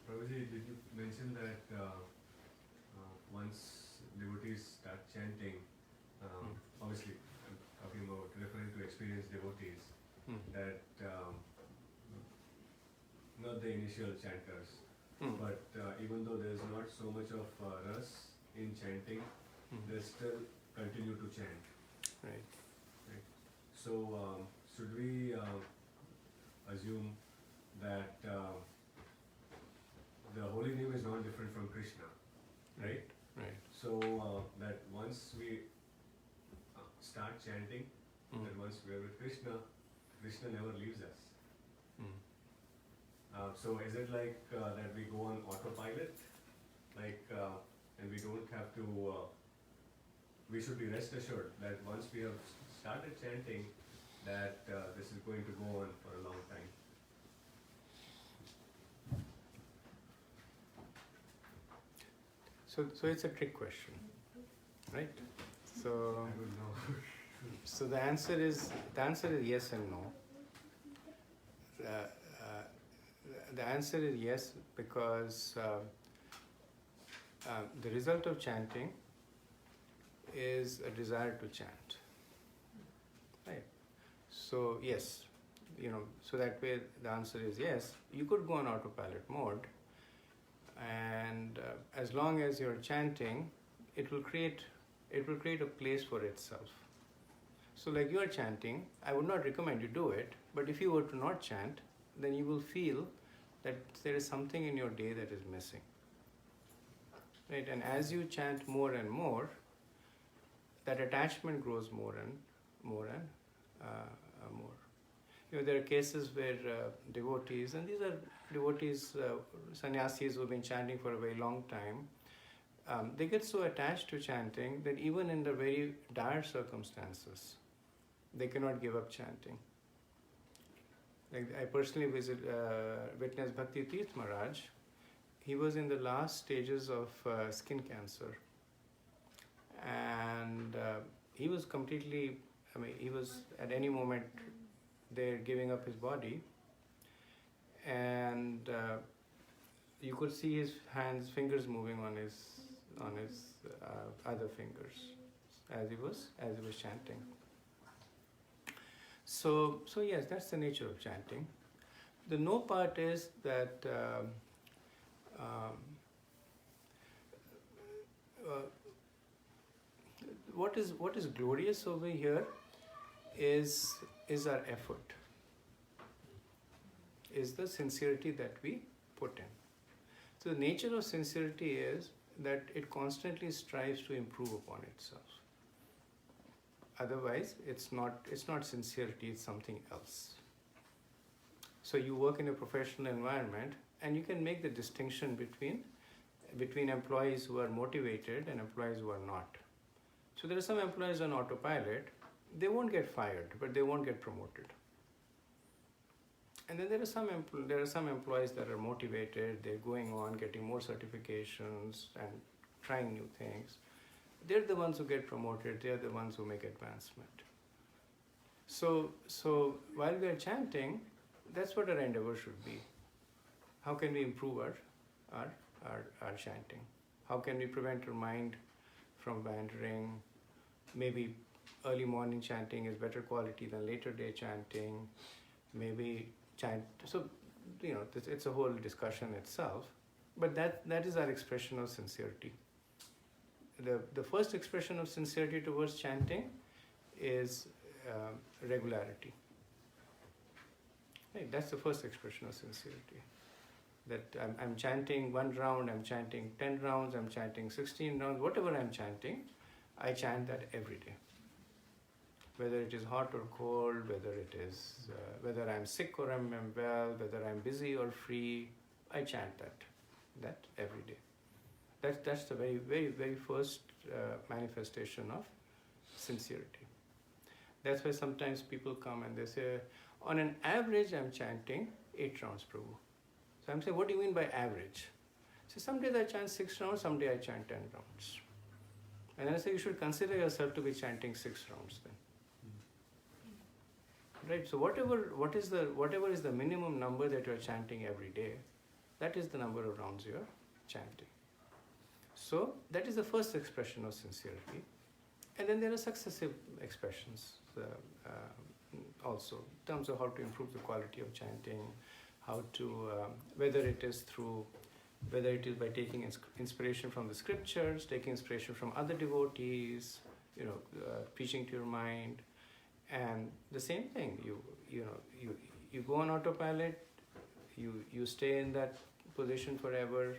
Prabhuji, did you mention that once devotees start chanting, obviously I'm talking about referring to experienced devotees, that not the initial chanters, but even though there is not so much of ras in chanting, they still continue to chant. Right. So, should we assume that the holy name is not different from Krishna, right? Right. So that once we start chanting, that once we are with Krishna, Krishna never leaves us. So is it like that we go on autopilot, like, and we don't have to? We should be rest assured that once we have started chanting, that this is going to go on for a long time. So it's a trick question, right? So I don't know. so the answer is yes and no. The answer is yes because the result of chanting is a desire to chant, right? So yes, so that way the answer is yes. You could go on autopilot mode, and as long as you're chanting, it will create it will create a place for itself. So like you are chanting, I would not recommend you do it, but if you were to not chant, then you will feel that there is something in your day that is missing. Right? And as you chant more and more, that attachment grows more and more and more. You know, there are cases where devotees, and these are devotees, sannyasis who have been chanting for a very long time, they get so attached to chanting that even in the very dire circumstances, they cannot give up chanting. Like I personally witnessed Bhakti Tirth Maharaj. He was in the last stages of skin cancer, and he was completely, he was at any moment there giving up his body, and you could see his fingers moving on his other fingers as he was chanting. So yes, that's the nature of chanting. The no part is that what is glorious over here is our effort, is the sincerity that we put in. So the nature of sincerity is that it constantly strives to improve upon itself. Otherwise, it's not sincerity, it's something else. So you work in a professional environment, and you can make the distinction between employees who are motivated and employees who are not. So there are some employees on autopilot, they won't get fired, but they won't get promoted. And then there are some employees that are motivated, they're going on, getting more certifications and trying new things. They're the ones who get promoted, they're the ones who make advancement. So while we are chanting, that's what our endeavor should be. How can we improve our chanting? How can we prevent our mind from wandering? Maybe early morning chanting is better quality than later day chanting. Maybe chant, so it's a whole discussion itself, but that is our expression of sincerity. The first expression of sincerity towards chanting is regularity. Right, that's the first expression of sincerity. That I'm chanting 1 round, I'm chanting 10 rounds, I'm chanting 16 rounds, whatever I'm chanting, I chant that every day. Whether it is hot or cold, whether I'm sick or I'm well, whether I'm busy or free, I chant that every day. That's the very, very, very first manifestation of sincerity. That's why sometimes people come and they say, on an average, I'm chanting 8 rounds, Prabhu. So I'm saying, what do you mean by average? So some days I chant 6 rounds, some days I chant 10 rounds. And then I say, you should consider yourself to be chanting 6 rounds then. Right, so whatever is the minimum number that you're chanting every day, that is the number of rounds you're chanting. So that is the first expression of sincerity. And then there are successive expressions also, in terms of how to improve the quality of chanting, how to, whether it is by taking inspiration from the scriptures, taking inspiration from other devotees, preaching to your mind. And the same thing, you go on autopilot, you stay in that position forever,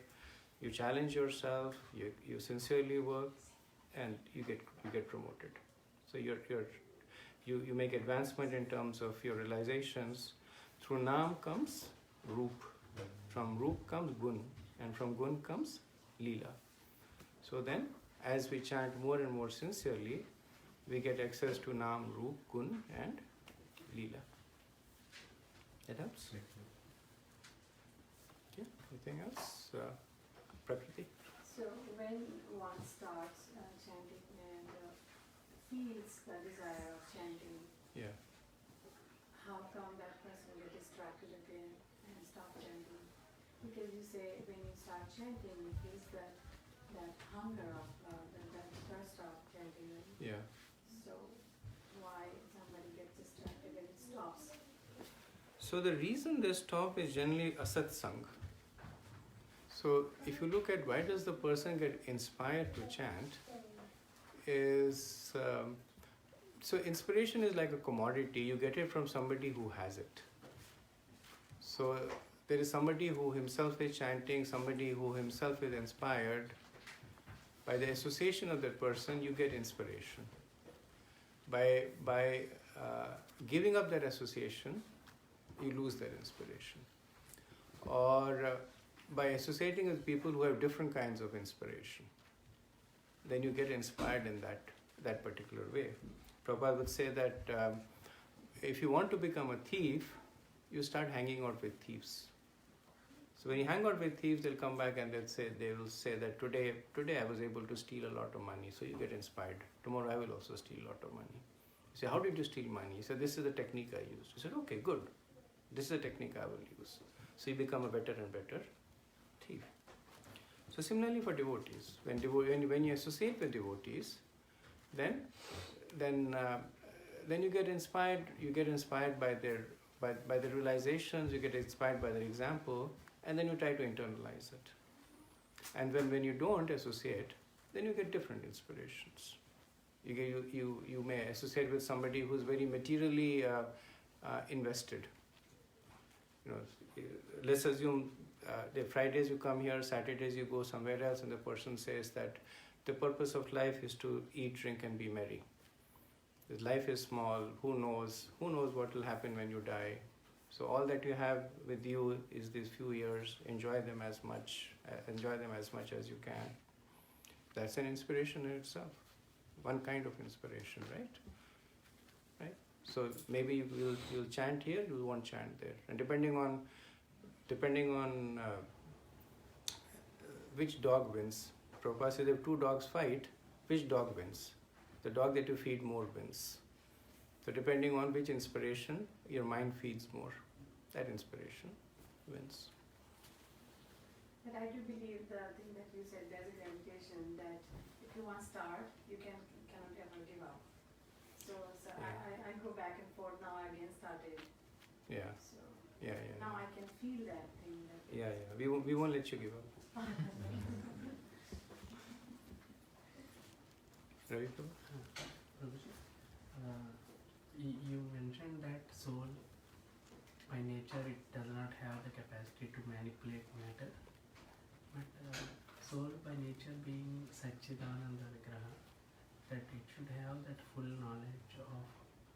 you challenge yourself, you sincerely work, and you get promoted. So you make advancement in terms of your realizations. Through Naam comes Roop, from Roop comes Gun, and from Gun comes Leela. So then, as we chant more and more sincerely, we get access to Naam, Roop, Gun and Leela. That helps? Okay, anything else? Prakriti? So when one starts chanting and feels the desire of chanting, Yeah. how come that person will get distracted again and stop chanting? Because you say when you start chanting, you feel that hunger of that thirst of chanting. Yeah. So why somebody gets distracted and it stops? So the reason they stop is generally asatsang. So if you look at why does the person get inspired to chant, is so inspiration is like a commodity. You get it from somebody who has it. So there is somebody who himself is chanting, somebody who himself is inspired. By the association of that person, you get inspiration. By giving up that association, you lose that inspiration. Or by associating with people who have different kinds of inspiration, then you get inspired in that particular way. Prabhupada would say that if you want to become a thief, you start hanging out with thieves. So when you hang out with thieves, they'll come back and they will say that today I was able to steal a lot of money. So you get inspired. Tomorrow I will also steal a lot of money. You say, how did you steal money? He said, this is the technique I used. You said, okay, good. This is the technique I will use. So you become a better and better thief. So similarly for devotees, when you associate with devotees, then you get inspired. You get inspired by their realizations. You get inspired by their example, and then you try to internalize it. And when you don't associate, then you get different inspirations. You may associate with somebody who's very materially invested. Let's assume the Fridays you come here, Saturdays you go somewhere else, and the person says that the purpose of life is to eat, drink, and be merry. This life is small. Who knows what will happen when you die? So all that you have with you is these few years. Enjoy them as much as you can. That's an inspiration in itself. One kind of inspiration, right? So maybe you'll chant here, you won't chant there, and depending on which dog wins. Prabhupada says if two dogs fight, which dog wins? The dog that you feed more wins. So depending on which inspiration your mind feeds more, that inspiration wins. But I do believe the thing that you said, there's a limitation that if you want to start, you cannot ever give up. So Yeah. I go back and forth. Now I again started. Yeah. So Yeah. now I can feel that thing. Yeah. We won't let you give up. Ravi Prabhu? Prabhuji, you mentioned that soul, by nature, it does not have the capacity to manipulate matter. But soul, by nature, being Satchidananda Vigraha, that it should have that full knowledge of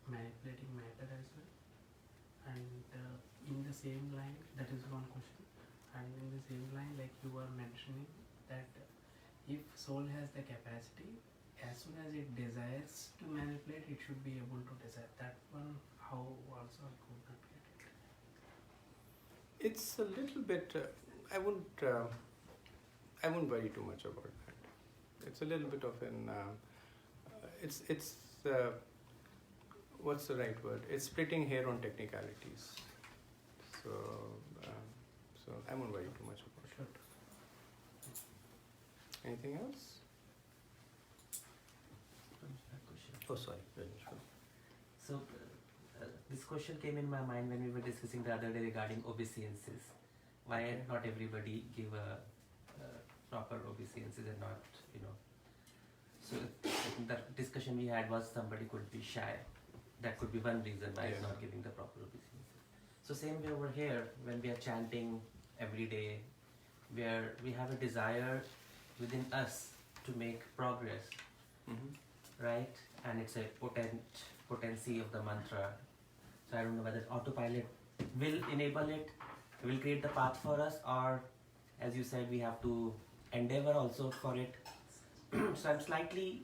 manipulating matter as well. And in the same line, that is one question. And in the same line, like you were mentioning, that if soul has the capacity, as soon as it desires to manipulate, it should be able to desire. That one, how also I could not get it. It's a little bit. I wouldn't worry too much about that. It's a little bit of an. It's what's the right word? It's splitting hair on technicalities. So I won't worry too much about it. Anything else? Oh, sorry. So this question came in my mind when we were discussing the other day regarding obeisances. Why not everybody give a proper obeisances and not, So the discussion we had was somebody could be shy. That could be one reason why he's not giving the proper obeisances. So same way over here, when we are chanting every day, where we have a desire within us to make progress, right? And it's a potency of the mantra. So I don't know whether autopilot will enable it, will create the path for us, or as you said, we have to endeavor also for it. So I'm slightly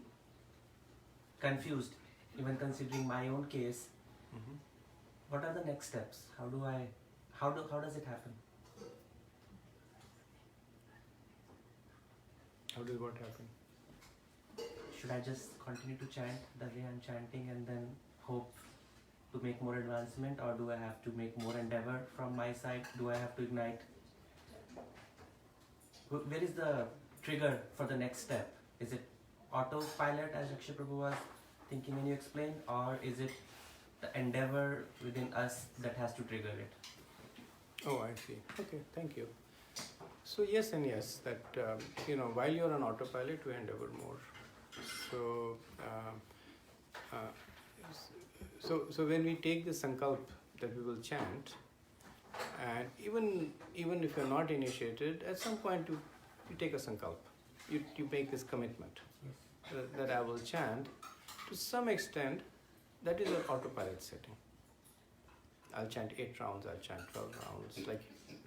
confused, even considering my own case. What are the next steps? How does it happen? How does what happen? Should I just continue to chant the way I'm chanting and then hope to make more advancement, or do I have to make more endeavor from my side? Do I have to ignite? Where is the trigger for the next step? Is it autopilot, as Akshay Prabhu was thinking when you explained, or is it the endeavor within us that has to trigger it? Oh, I see. Okay, thank you. So yes and yes, that while you're on autopilot, you endeavor more. So, so when we take the sankalp that we will chant, and even if you're not initiated, at some point you take a sankalp. You make this commitment that I will chant. To some extent, that is an autopilot setting. I'll chant 8 rounds, I'll chant 12 rounds,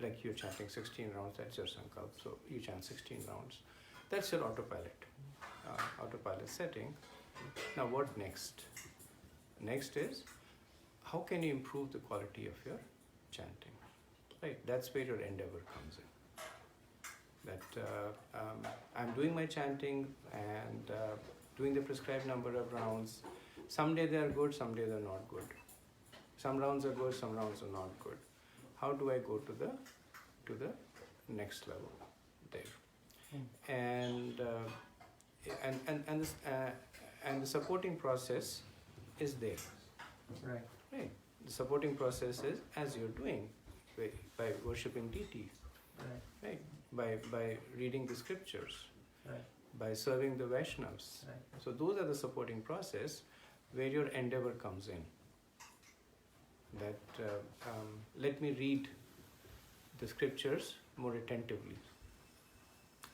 like you're chanting 16 rounds, that's your sankalp, so you chant 16 rounds. That's your autopilot setting. Now what next? Next is, how can you improve the quality of your chanting? Right, that's where your endeavor comes in. That I'm doing my chanting and doing the prescribed number of rounds. Someday they are good, someday they're not good. Some rounds are good, some rounds are not good. How do I go to the next level there? And the supporting process is there. Right. Right. The supporting process is as you're doing by worshipping deity. Right. Right. By reading the scriptures. Right. By serving the Vaishnavas. Right. So those are the supporting process where your endeavor comes in. That let me read the scriptures more attentively.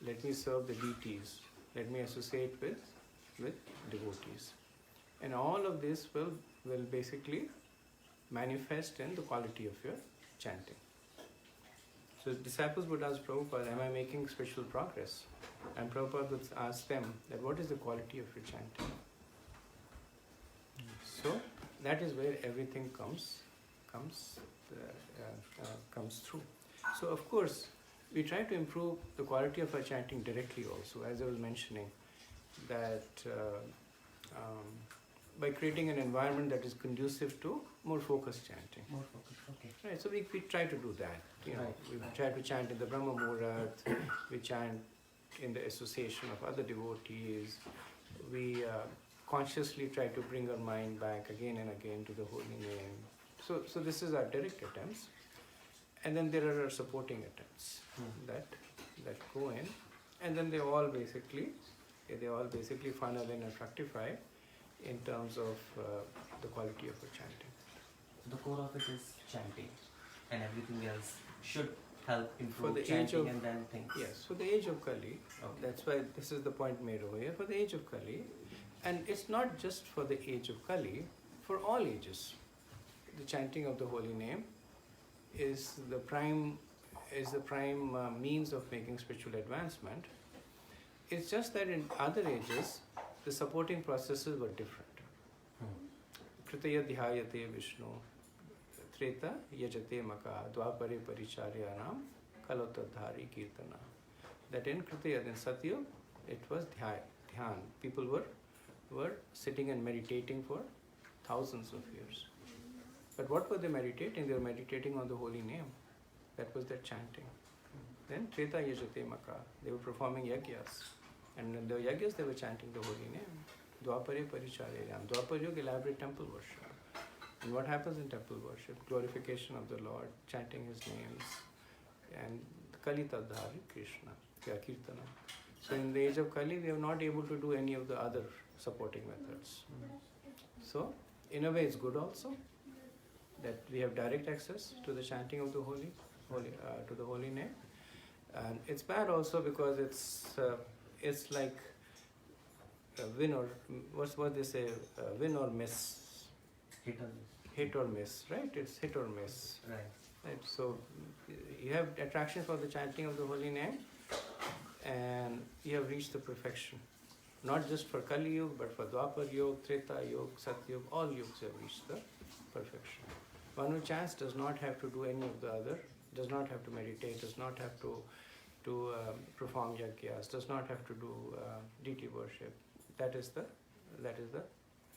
Let me serve the deities. Let me associate with devotees. And all of this will basically manifest in the quality of your chanting. So disciples would ask Prabhupada, am I making spiritual progress? And Prabhupada would ask them that what is the quality of your chanting? So that is where everything comes through. So of course, we try to improve the quality of our chanting directly also, as I was mentioning, that by creating an environment that is conducive to more focused chanting. More focused, okay. Right, so we try to do that. Right. We try to chant in the Brahma Muhurat, we chant in the association of other devotees, we consciously try to bring our mind back again and again to the holy name. So this is our direct attempts. And then there are our supporting attempts that go in, and then they all basically funnel in and fructify in terms of the quality of the chanting. So the core of it is chanting, and everything else should help For improve the age chanting of- and then things. Yes, for the age of Kali, Okay. that's why this is the point made over here, for the age of Kali, and it's not just for the age of Kali, for all ages. The chanting of the holy name is the prime means of making spiritual advancement. It's just that in other ages, the supporting processes were different. Kritaya dhyayate Vishnu, Treta yajate maka, Dvapare paricharyanam, kalotadhari kirtana. That in Kritaya, in Satyug, it was dhyan. People were sitting and meditating for thousands of years. But what were they meditating? They were meditating on the holy name. That was their chanting. Then Treta yajate maka, they were performing yagyas. And in the yagyas they were chanting the holy name. Dvapare paricharyanam. Dvapar Yuga, elaborate temple worship. And what happens in temple worship? Glorification of the Lord, chanting His names, and Kali Tadhari Krishna, Kirtana. So in the age of Kali, we are not able to do any of the other supporting methods. So in a way, it's good also that we have direct access to the chanting of the to the holy name. And it's bad also because it's like win or what they say, win or miss. Hit or miss, right? It's hit or miss. Right. So you have attraction for the chanting of the holy name, and you have reached the perfection. Not just for Kali Yuga, but for Dwapar Yuga, Treta Yuga, Satyuga, all yugas have reached the perfection. One who chants does not have to do any of the other, does not have to meditate, does not have to perform yagyas, does not have to do deity worship. That is the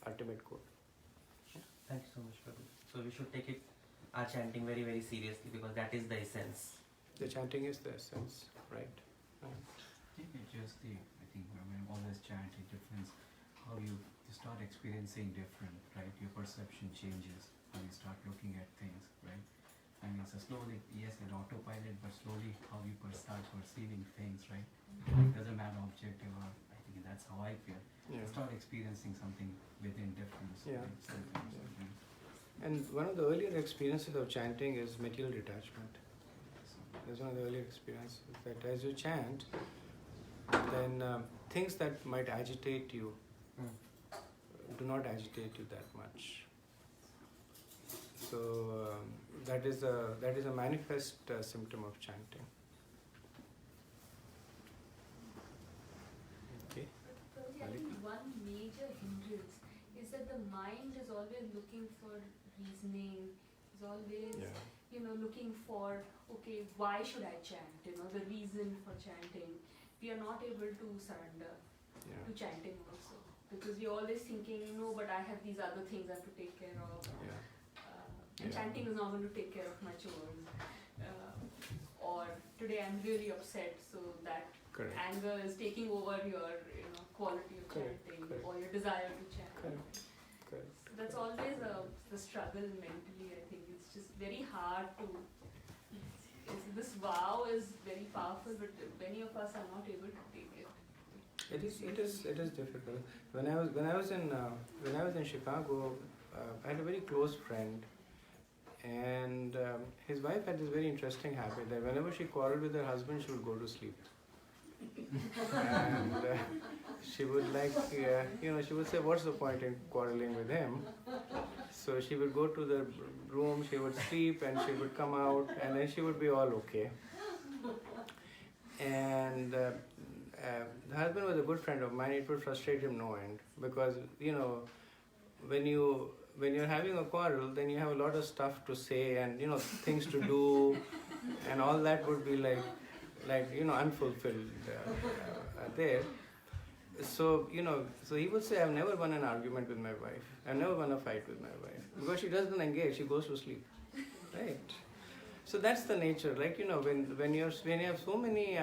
ultimate goal. Thank you so much, Prabhu. So we should take our chanting very, very seriously because that is the essence. The chanting is the essence, right? I think it's just I think when we always chant, it depends how you start experiencing different, right? Your perception changes when you start looking at things, right? I mean, so slowly, yes, an autopilot, but slowly how you start perceiving things, right? It doesn't matter objective or, I think in that That's how I feel. Yeah. Start experiencing something within difference. Yeah. Right? Sometimes. And one of the earlier experiences of chanting is material detachment. That's one of the earlier experiences, that as you chant, then things that might agitate you do not agitate you that much. So that is a manifest symptom of chanting. Okay. I think one major hindrance is that the mind is always looking for reasoning, is always looking for, okay, why should I chant? The reason for chanting. We are not able to surrender to chanting also, because we're always thinking, no, but I have these other things I have to take care of. And chanting is not going to take care of my chores. Or today I'm really upset, so that Correct. anger is taking over your quality of chanting or your desire to chant. Correct. So that's always the struggle mentally. I think it's just very hard to. This vow is very powerful, but many of us are not able to take it. It is difficult. When I was in Chicago, I had a very close friend, and his wife had this very interesting habit that whenever she quarreled with her husband, she would go to sleep. And she would she would say, what's the point in quarreling with him? So she would go to the room, she would sleep, and she would come out, and then she would be all okay. And the husband was a good friend of mine. It would frustrate him no end, because when you're having a quarrel, then you have a lot of stuff to say and things to do, and all that would be like unfulfilled there. So so he would say, I've never won an argument with my wife. I've never won a fight with my wife, because she doesn't engage. She goes to sleep, right? So that's the nature. Like when you have so many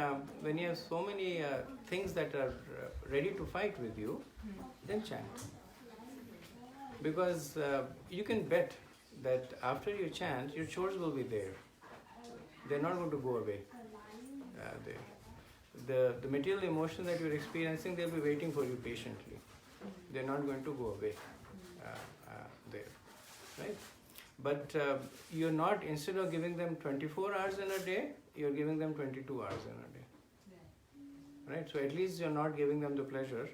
things that are ready to fight with you, then chant. Because you can bet that after you chant, your chores will be there. They're not going to go away. The material emotion that you're experiencing, they'll be waiting for you patiently. They're not going to go away there, right? But you're not, instead of giving them 24 hours in a day, you're giving them 22 hours in a day, right? So at least you're not giving them the pleasure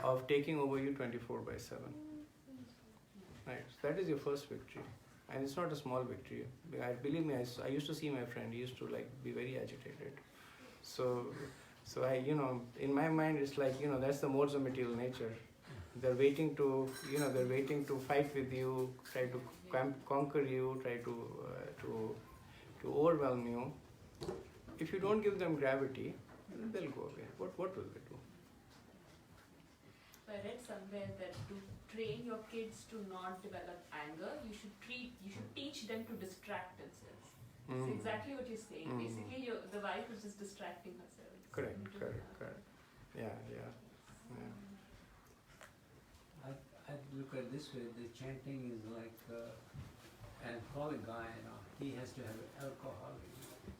of taking over you 24/7, right? So that is your first victory, and it's not a small victory. Believe me, I used to see my friend. He used to be very agitated. So I, in my mind, it's like, that's the modes of material nature. They're waiting to fight with you, try to conquer you, try to overwhelm you. If you don't give them gravity, they'll go away. What will they do? I read somewhere that to train your kids to not develop anger, you should teach them to distract themselves. It's exactly what you're saying. Basically, the wife is just distracting herself. Correct. Yeah. I look at it this way, the chanting is like an alcoholic guy, he has to have alcohol.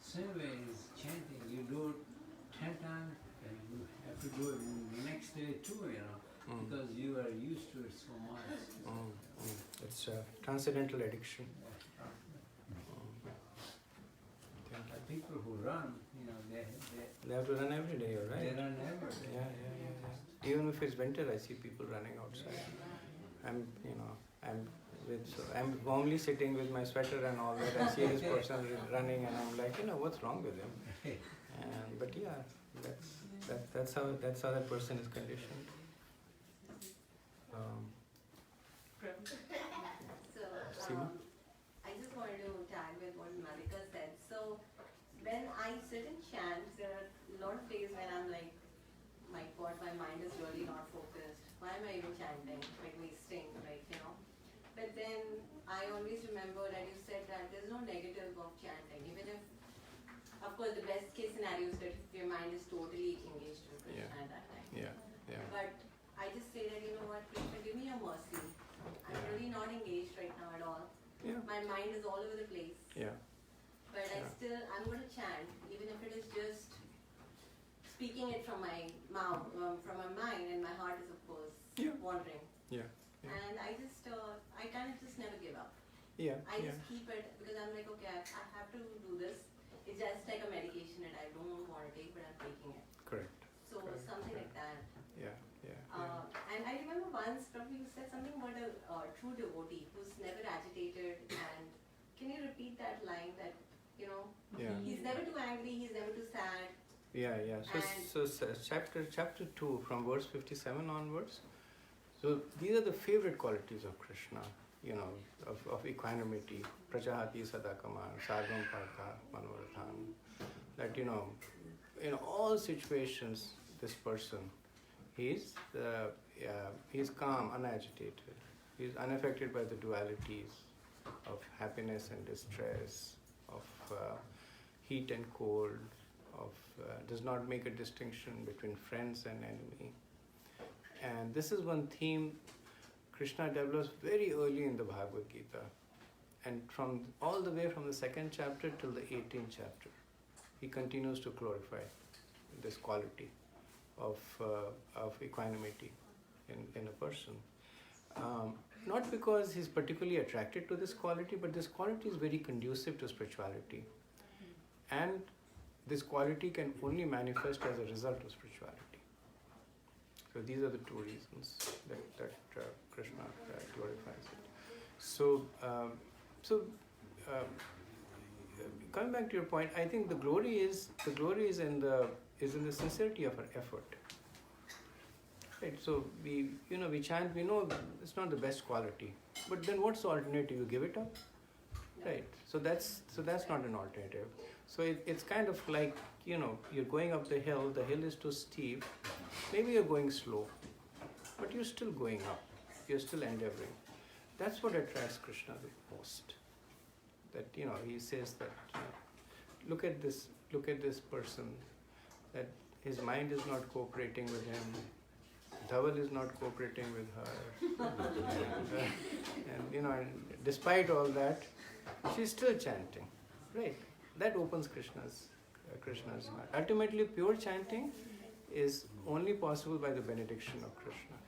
Same way is chanting, you do it 10 times and you have to do it the next day too, because you are used to it so much. It's transcendental addiction. People who run, They have to run every day, right? they run every day. Yeah. Even if it's winter, I see people running outside. I'm warmly sitting with my sweater and all that. I see this person running, and I'm like, what's wrong with him? But yeah, that's how that person is conditioned. Seema? I just wanted to tag with what Malika said. So when I sit and chant, there are a lot of days when I'm like, my God, my mind is really not focused. Why am I even chanting? Like wasting, But then I always remember that you said that there's no negative of chanting. Even if, of course, the best case scenario is that if your mind is totally engaged with Krishna at that time. Yeah. But I just say that, Krishna, give me your mercy. I'm really not engaged right now at all. Yeah. My mind is all over the place. Yeah. But I'm going to chant, even if it is just speaking it from my mouth, from my mind, and my heart is of course wandering. Yeah. And I just, I kind of just never give up. Yeah. I just keep it because I'm like, okay, I have to do this. It's just like a medication that I don't want to take, but I'm taking it. Correct. So Correct. something like that. Yeah. And I remember once, Prabhu, you said something about a true devotee who's never agitated. And can you repeat that line that, you know, he's never too angry, he's never too sad. Yeah. So chapter 2 from verse 57 onwards. So these are the favorite qualities of Krishna, you know, of equanimity, prajahati sadakamar, sarvam partha manorathan. That, you know, in all situations, this person, he's calm, unagitated. He's unaffected by the dualities of happiness and distress, of heat and cold, does not make a distinction between friends and enemy. And this is one theme Krishna develops very early in the Bhagavad Gita. And from all the way from the 2nd chapter till the 18th chapter, he continues to glorify this quality of equanimity in a person. Not because he's particularly attracted to this quality, but this quality is very conducive to spirituality. And this quality can only manifest as a result of spirituality. So these are the two reasons that Krishna glorifies it. So coming back to your point, I think the glory is in the sincerity of our effort. Right. So we chant. We know it's not the best quality, but then what's the alternative? You give it up, right? So that's not an alternative. So it's kind of like, you know, you're going up the hill. The hill is too steep. Maybe you're going slow, but you're still going up. You're still endeavoring. That's what attracts Krishna the most. That, you know, he says that, look at this person, that his mind is not cooperating with him. Dhaval is not cooperating with her. and you know, and despite all that, she's still chanting. Right. That opens Krishna's heart. Ultimately, pure chanting is only possible by the benediction of Krishna.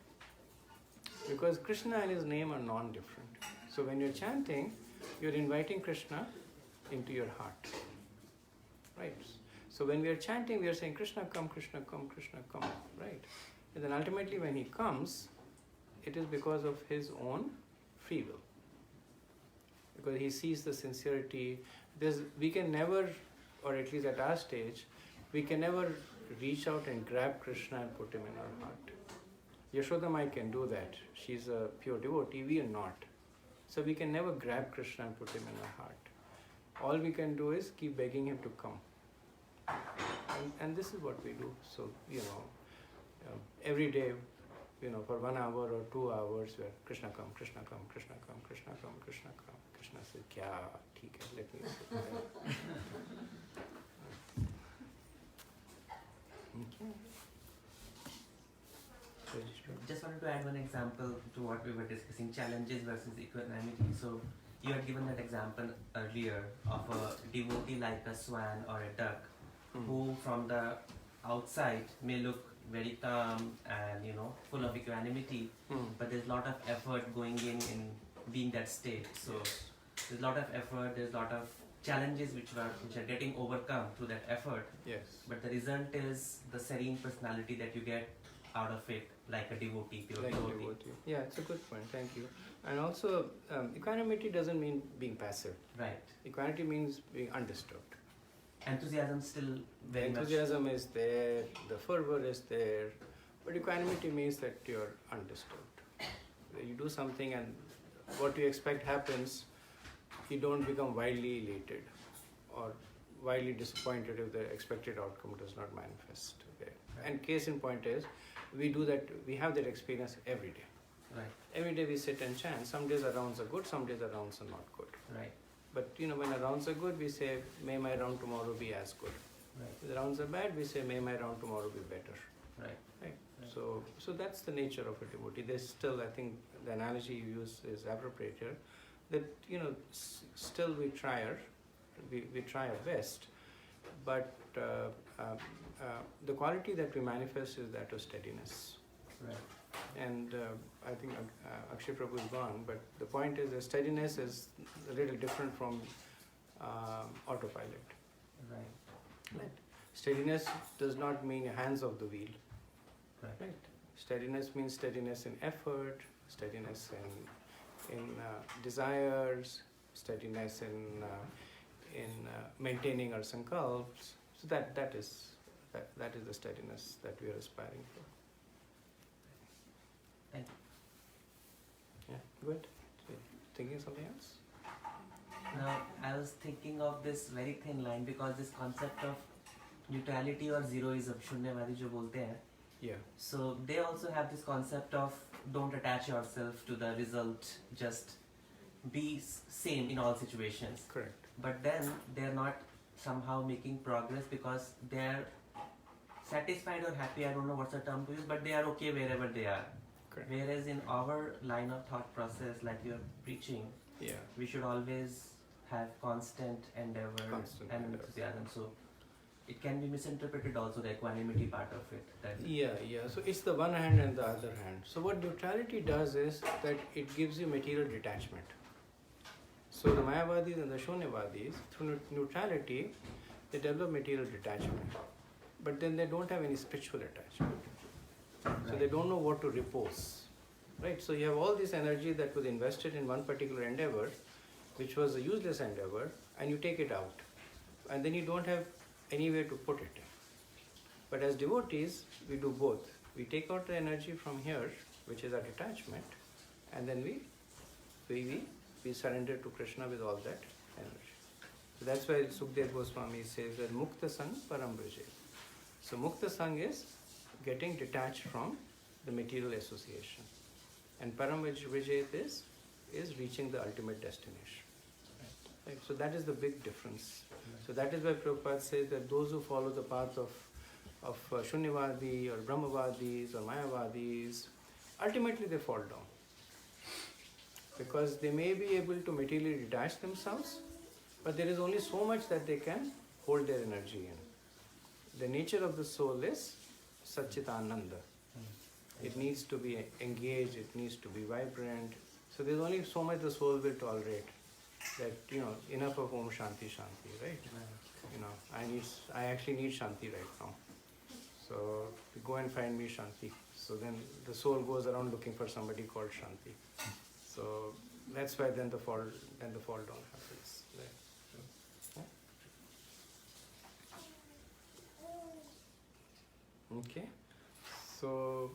Because Krishna and his name are non-different. So when you're chanting, you're inviting Krishna into your heart. Right? So when we are chanting, we are saying, Krishna come, Krishna come, Krishna come. Right? And then ultimately when he comes, it is because of his own free will. Because he sees the sincerity. We can never, or at least at our stage, we can never reach out and grab Krishna and put him in our heart. Yashodamai can do that. She's a pure devotee, we are not. So we can never grab Krishna and put him in our heart. All we can do is keep begging him to come. And this is what we do. So, you know, every day, you know, for 1 hour or 2 hours, where Krishna come, Krishna come, Krishna come, Krishna come, Krishna come. Krishna says, kya, theek hai, let me sit there. Just wanted to add one example to what we were discussing, challenges versus equanimity. So you had given that example earlier of a devotee like a swan or a duck, who from the outside may look very calm and, you know, full of equanimity, but there's a lot of effort going in being that state. So there's a lot of effort, there's a lot of challenges which are getting overcome through that effort. Yes. But the result is the serene personality that you get out of it, like a devotee, pure devotee. Yeah, it's a good point. Thank you. And also, equanimity doesn't mean being passive. Right. Equanimity means being undisturbed. Enthusiasm still very much. Enthusiasm is there, the fervor is there, but equanimity means that you're undisturbed. You do something and what you expect happens, you don't become wildly elated or wildly disappointed if the expected outcome does not manifest. Okay. And case in point is, we have that experience every day. Right. Every day we sit and chant. Some days our rounds are good, some days our rounds are not good. Right. But you know, when our rounds are good, we say, may my round tomorrow be as good. Right. If the rounds are bad, we say, may my round tomorrow be better. Right. Right. So that's the nature of a devotee. There's still, I think, the analogy you use is appropriate here. That, you know, still we try our best, but the quality that we manifest is that of steadiness. Right. And I think Akshay Prabhu is gone, but the point is that steadiness is a little different from autopilot. Right. Steadiness does not mean hands off the wheel. Right. Steadiness means steadiness in effort, steadiness in desires, steadiness in maintaining our sankalps. So that is the steadiness that we are aspiring for. Thank you. Yeah, good. Thinking something else? Now, I was thinking of this very thin line because this concept of neutrality or zeroism, shunyavadi jo bolte hain. Yeah. So they also have this concept of don't attach yourself to the result, just be same in all situations. Correct. But then they're not somehow making progress because they're satisfied or happy, I don't know what's the term to use, but they are okay wherever they are. Correct. Whereas in our line of thought process, like you're preaching, we should always have constant endeavor and enthusiasm. So it can be misinterpreted also, the equanimity part of it. That So it's the one hand and the other hand. So what neutrality does is that it gives you material detachment. So the Mayavadis and the Shunyavadis, through neutrality, they develop material detachment. But then they don't have any spiritual attachment. So they don't know what to repose. Right? So you have all this energy that was invested in one particular endeavor, which was a useless endeavor, and you take it out. And then you don't have anywhere to put it. But as devotees, we do both. We take out the energy from here, which is our detachment, and then we surrender to Krishna with all that energy. So that's why Sukdev Goswami says that Mukta Sang Param Vijay. So Mukta Sang is getting detached from the material association. And Param Vijay is reaching the ultimate destination. Right? So that is the big difference. So that is why Prabhupada says that those who follow the path of Shunyavadi or Brahmavadis or Mayavadis, ultimately they fall down. Because they may be able to materially detach themselves, but there is only so much that they can hold their energy in. The nature of the soul is Satchitananda. It needs to be engaged, it needs to be vibrant. So there's only so much the soul will tolerate. That, enough of Om Shanti Shanti, right? I actually need Shanti right now. So go and find me Shanti. So then the soul goes around looking for somebody called Shanti. So that's why then the fall down happens. Okay. So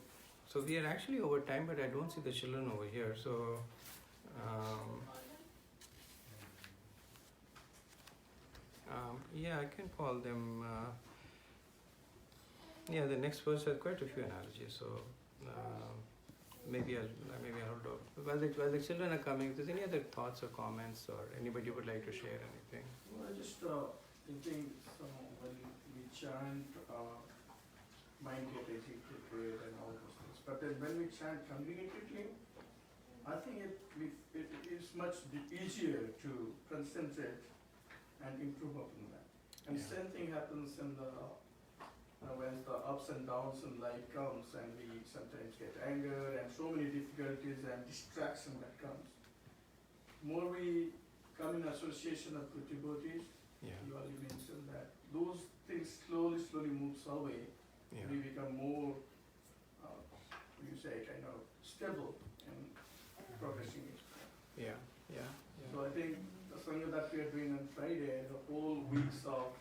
we are actually over time, but I don't see the children over here. So I can call them. The next verse has quite a few analogies. So maybe I'll hold off. While the children are coming, if there's any other thoughts or comments, or anybody would like to share anything. Well, I just thinking when we chant, mind get agitated and all those things. But then when we chant congregatedly, I think it is much easier to concentrate and improve upon that. And same thing happens in the when the ups and downs in life comes, and we sometimes get anger and so many difficulties and distraction that comes. More we come in association of good devotees, you already mentioned that those things slowly moves away. We become more, kind of stable and progressing. So I think the sangha that we are doing on Friday, the whole weeks of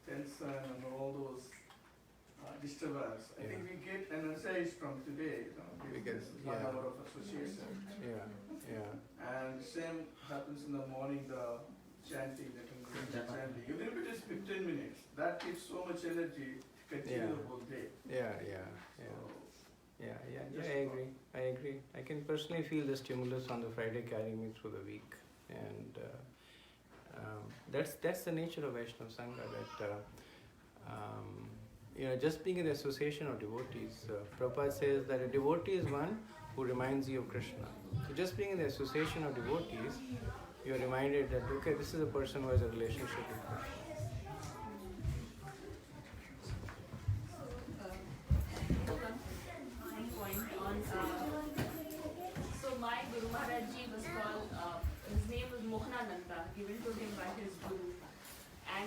tension and all those disturbance, I think we get energized from today, because 1 hour of association. And same happens in the morning, the chanting, chanting. Even if it is 15 minutes, that gives so much energy to continue the whole day. I agree. I can personally feel the stimulus on the Friday carrying me through the week, and that's the nature of Vaishnava Sangha. That just being in the association of devotees, Prabhupada says that a devotee is one who reminds you of Krishna. So just being in the association of devotees, you are reminded that this is a person who has a relationship with Krishna.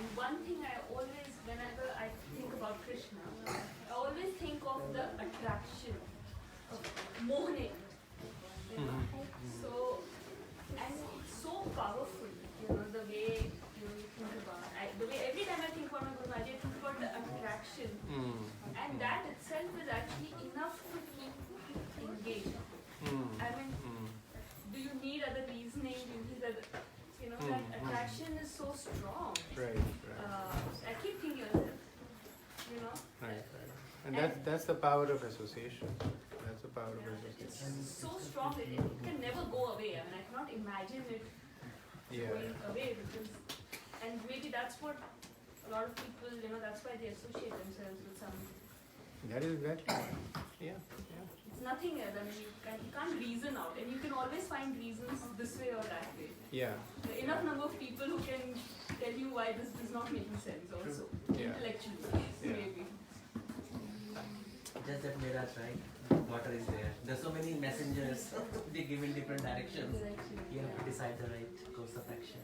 And one thing I always, whenever I think about Krishna, I always think of the attraction of mohne. You know? So, and it's so powerful, the way you think about it. The way every time I think about my Guru Maharaj, I think about the attraction. And that itself is actually enough to keep engaged. I mean, do you need other reasoning? Do you need other, that attraction is so strong. Right. I keep thinking of it, Right. And that's the power of association. That's the power of association. It's so strong that it can never go away. I mean, I cannot imagine it going away because, and maybe that's what a lot of people, that's why they associate themselves with some. That is exactly right. Yeah. It's nothing else. I mean, you can't reason out, and you can always find reasons this way or that way. Yeah. There are enough number of people who can tell you why this is not making sense also, intellectually, maybe. Just that Miraj, right? Water is there. There's so many messengers. They give in different directions. You have to decide the right course of action.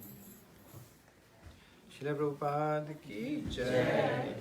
Srila Prabhupada ki jai.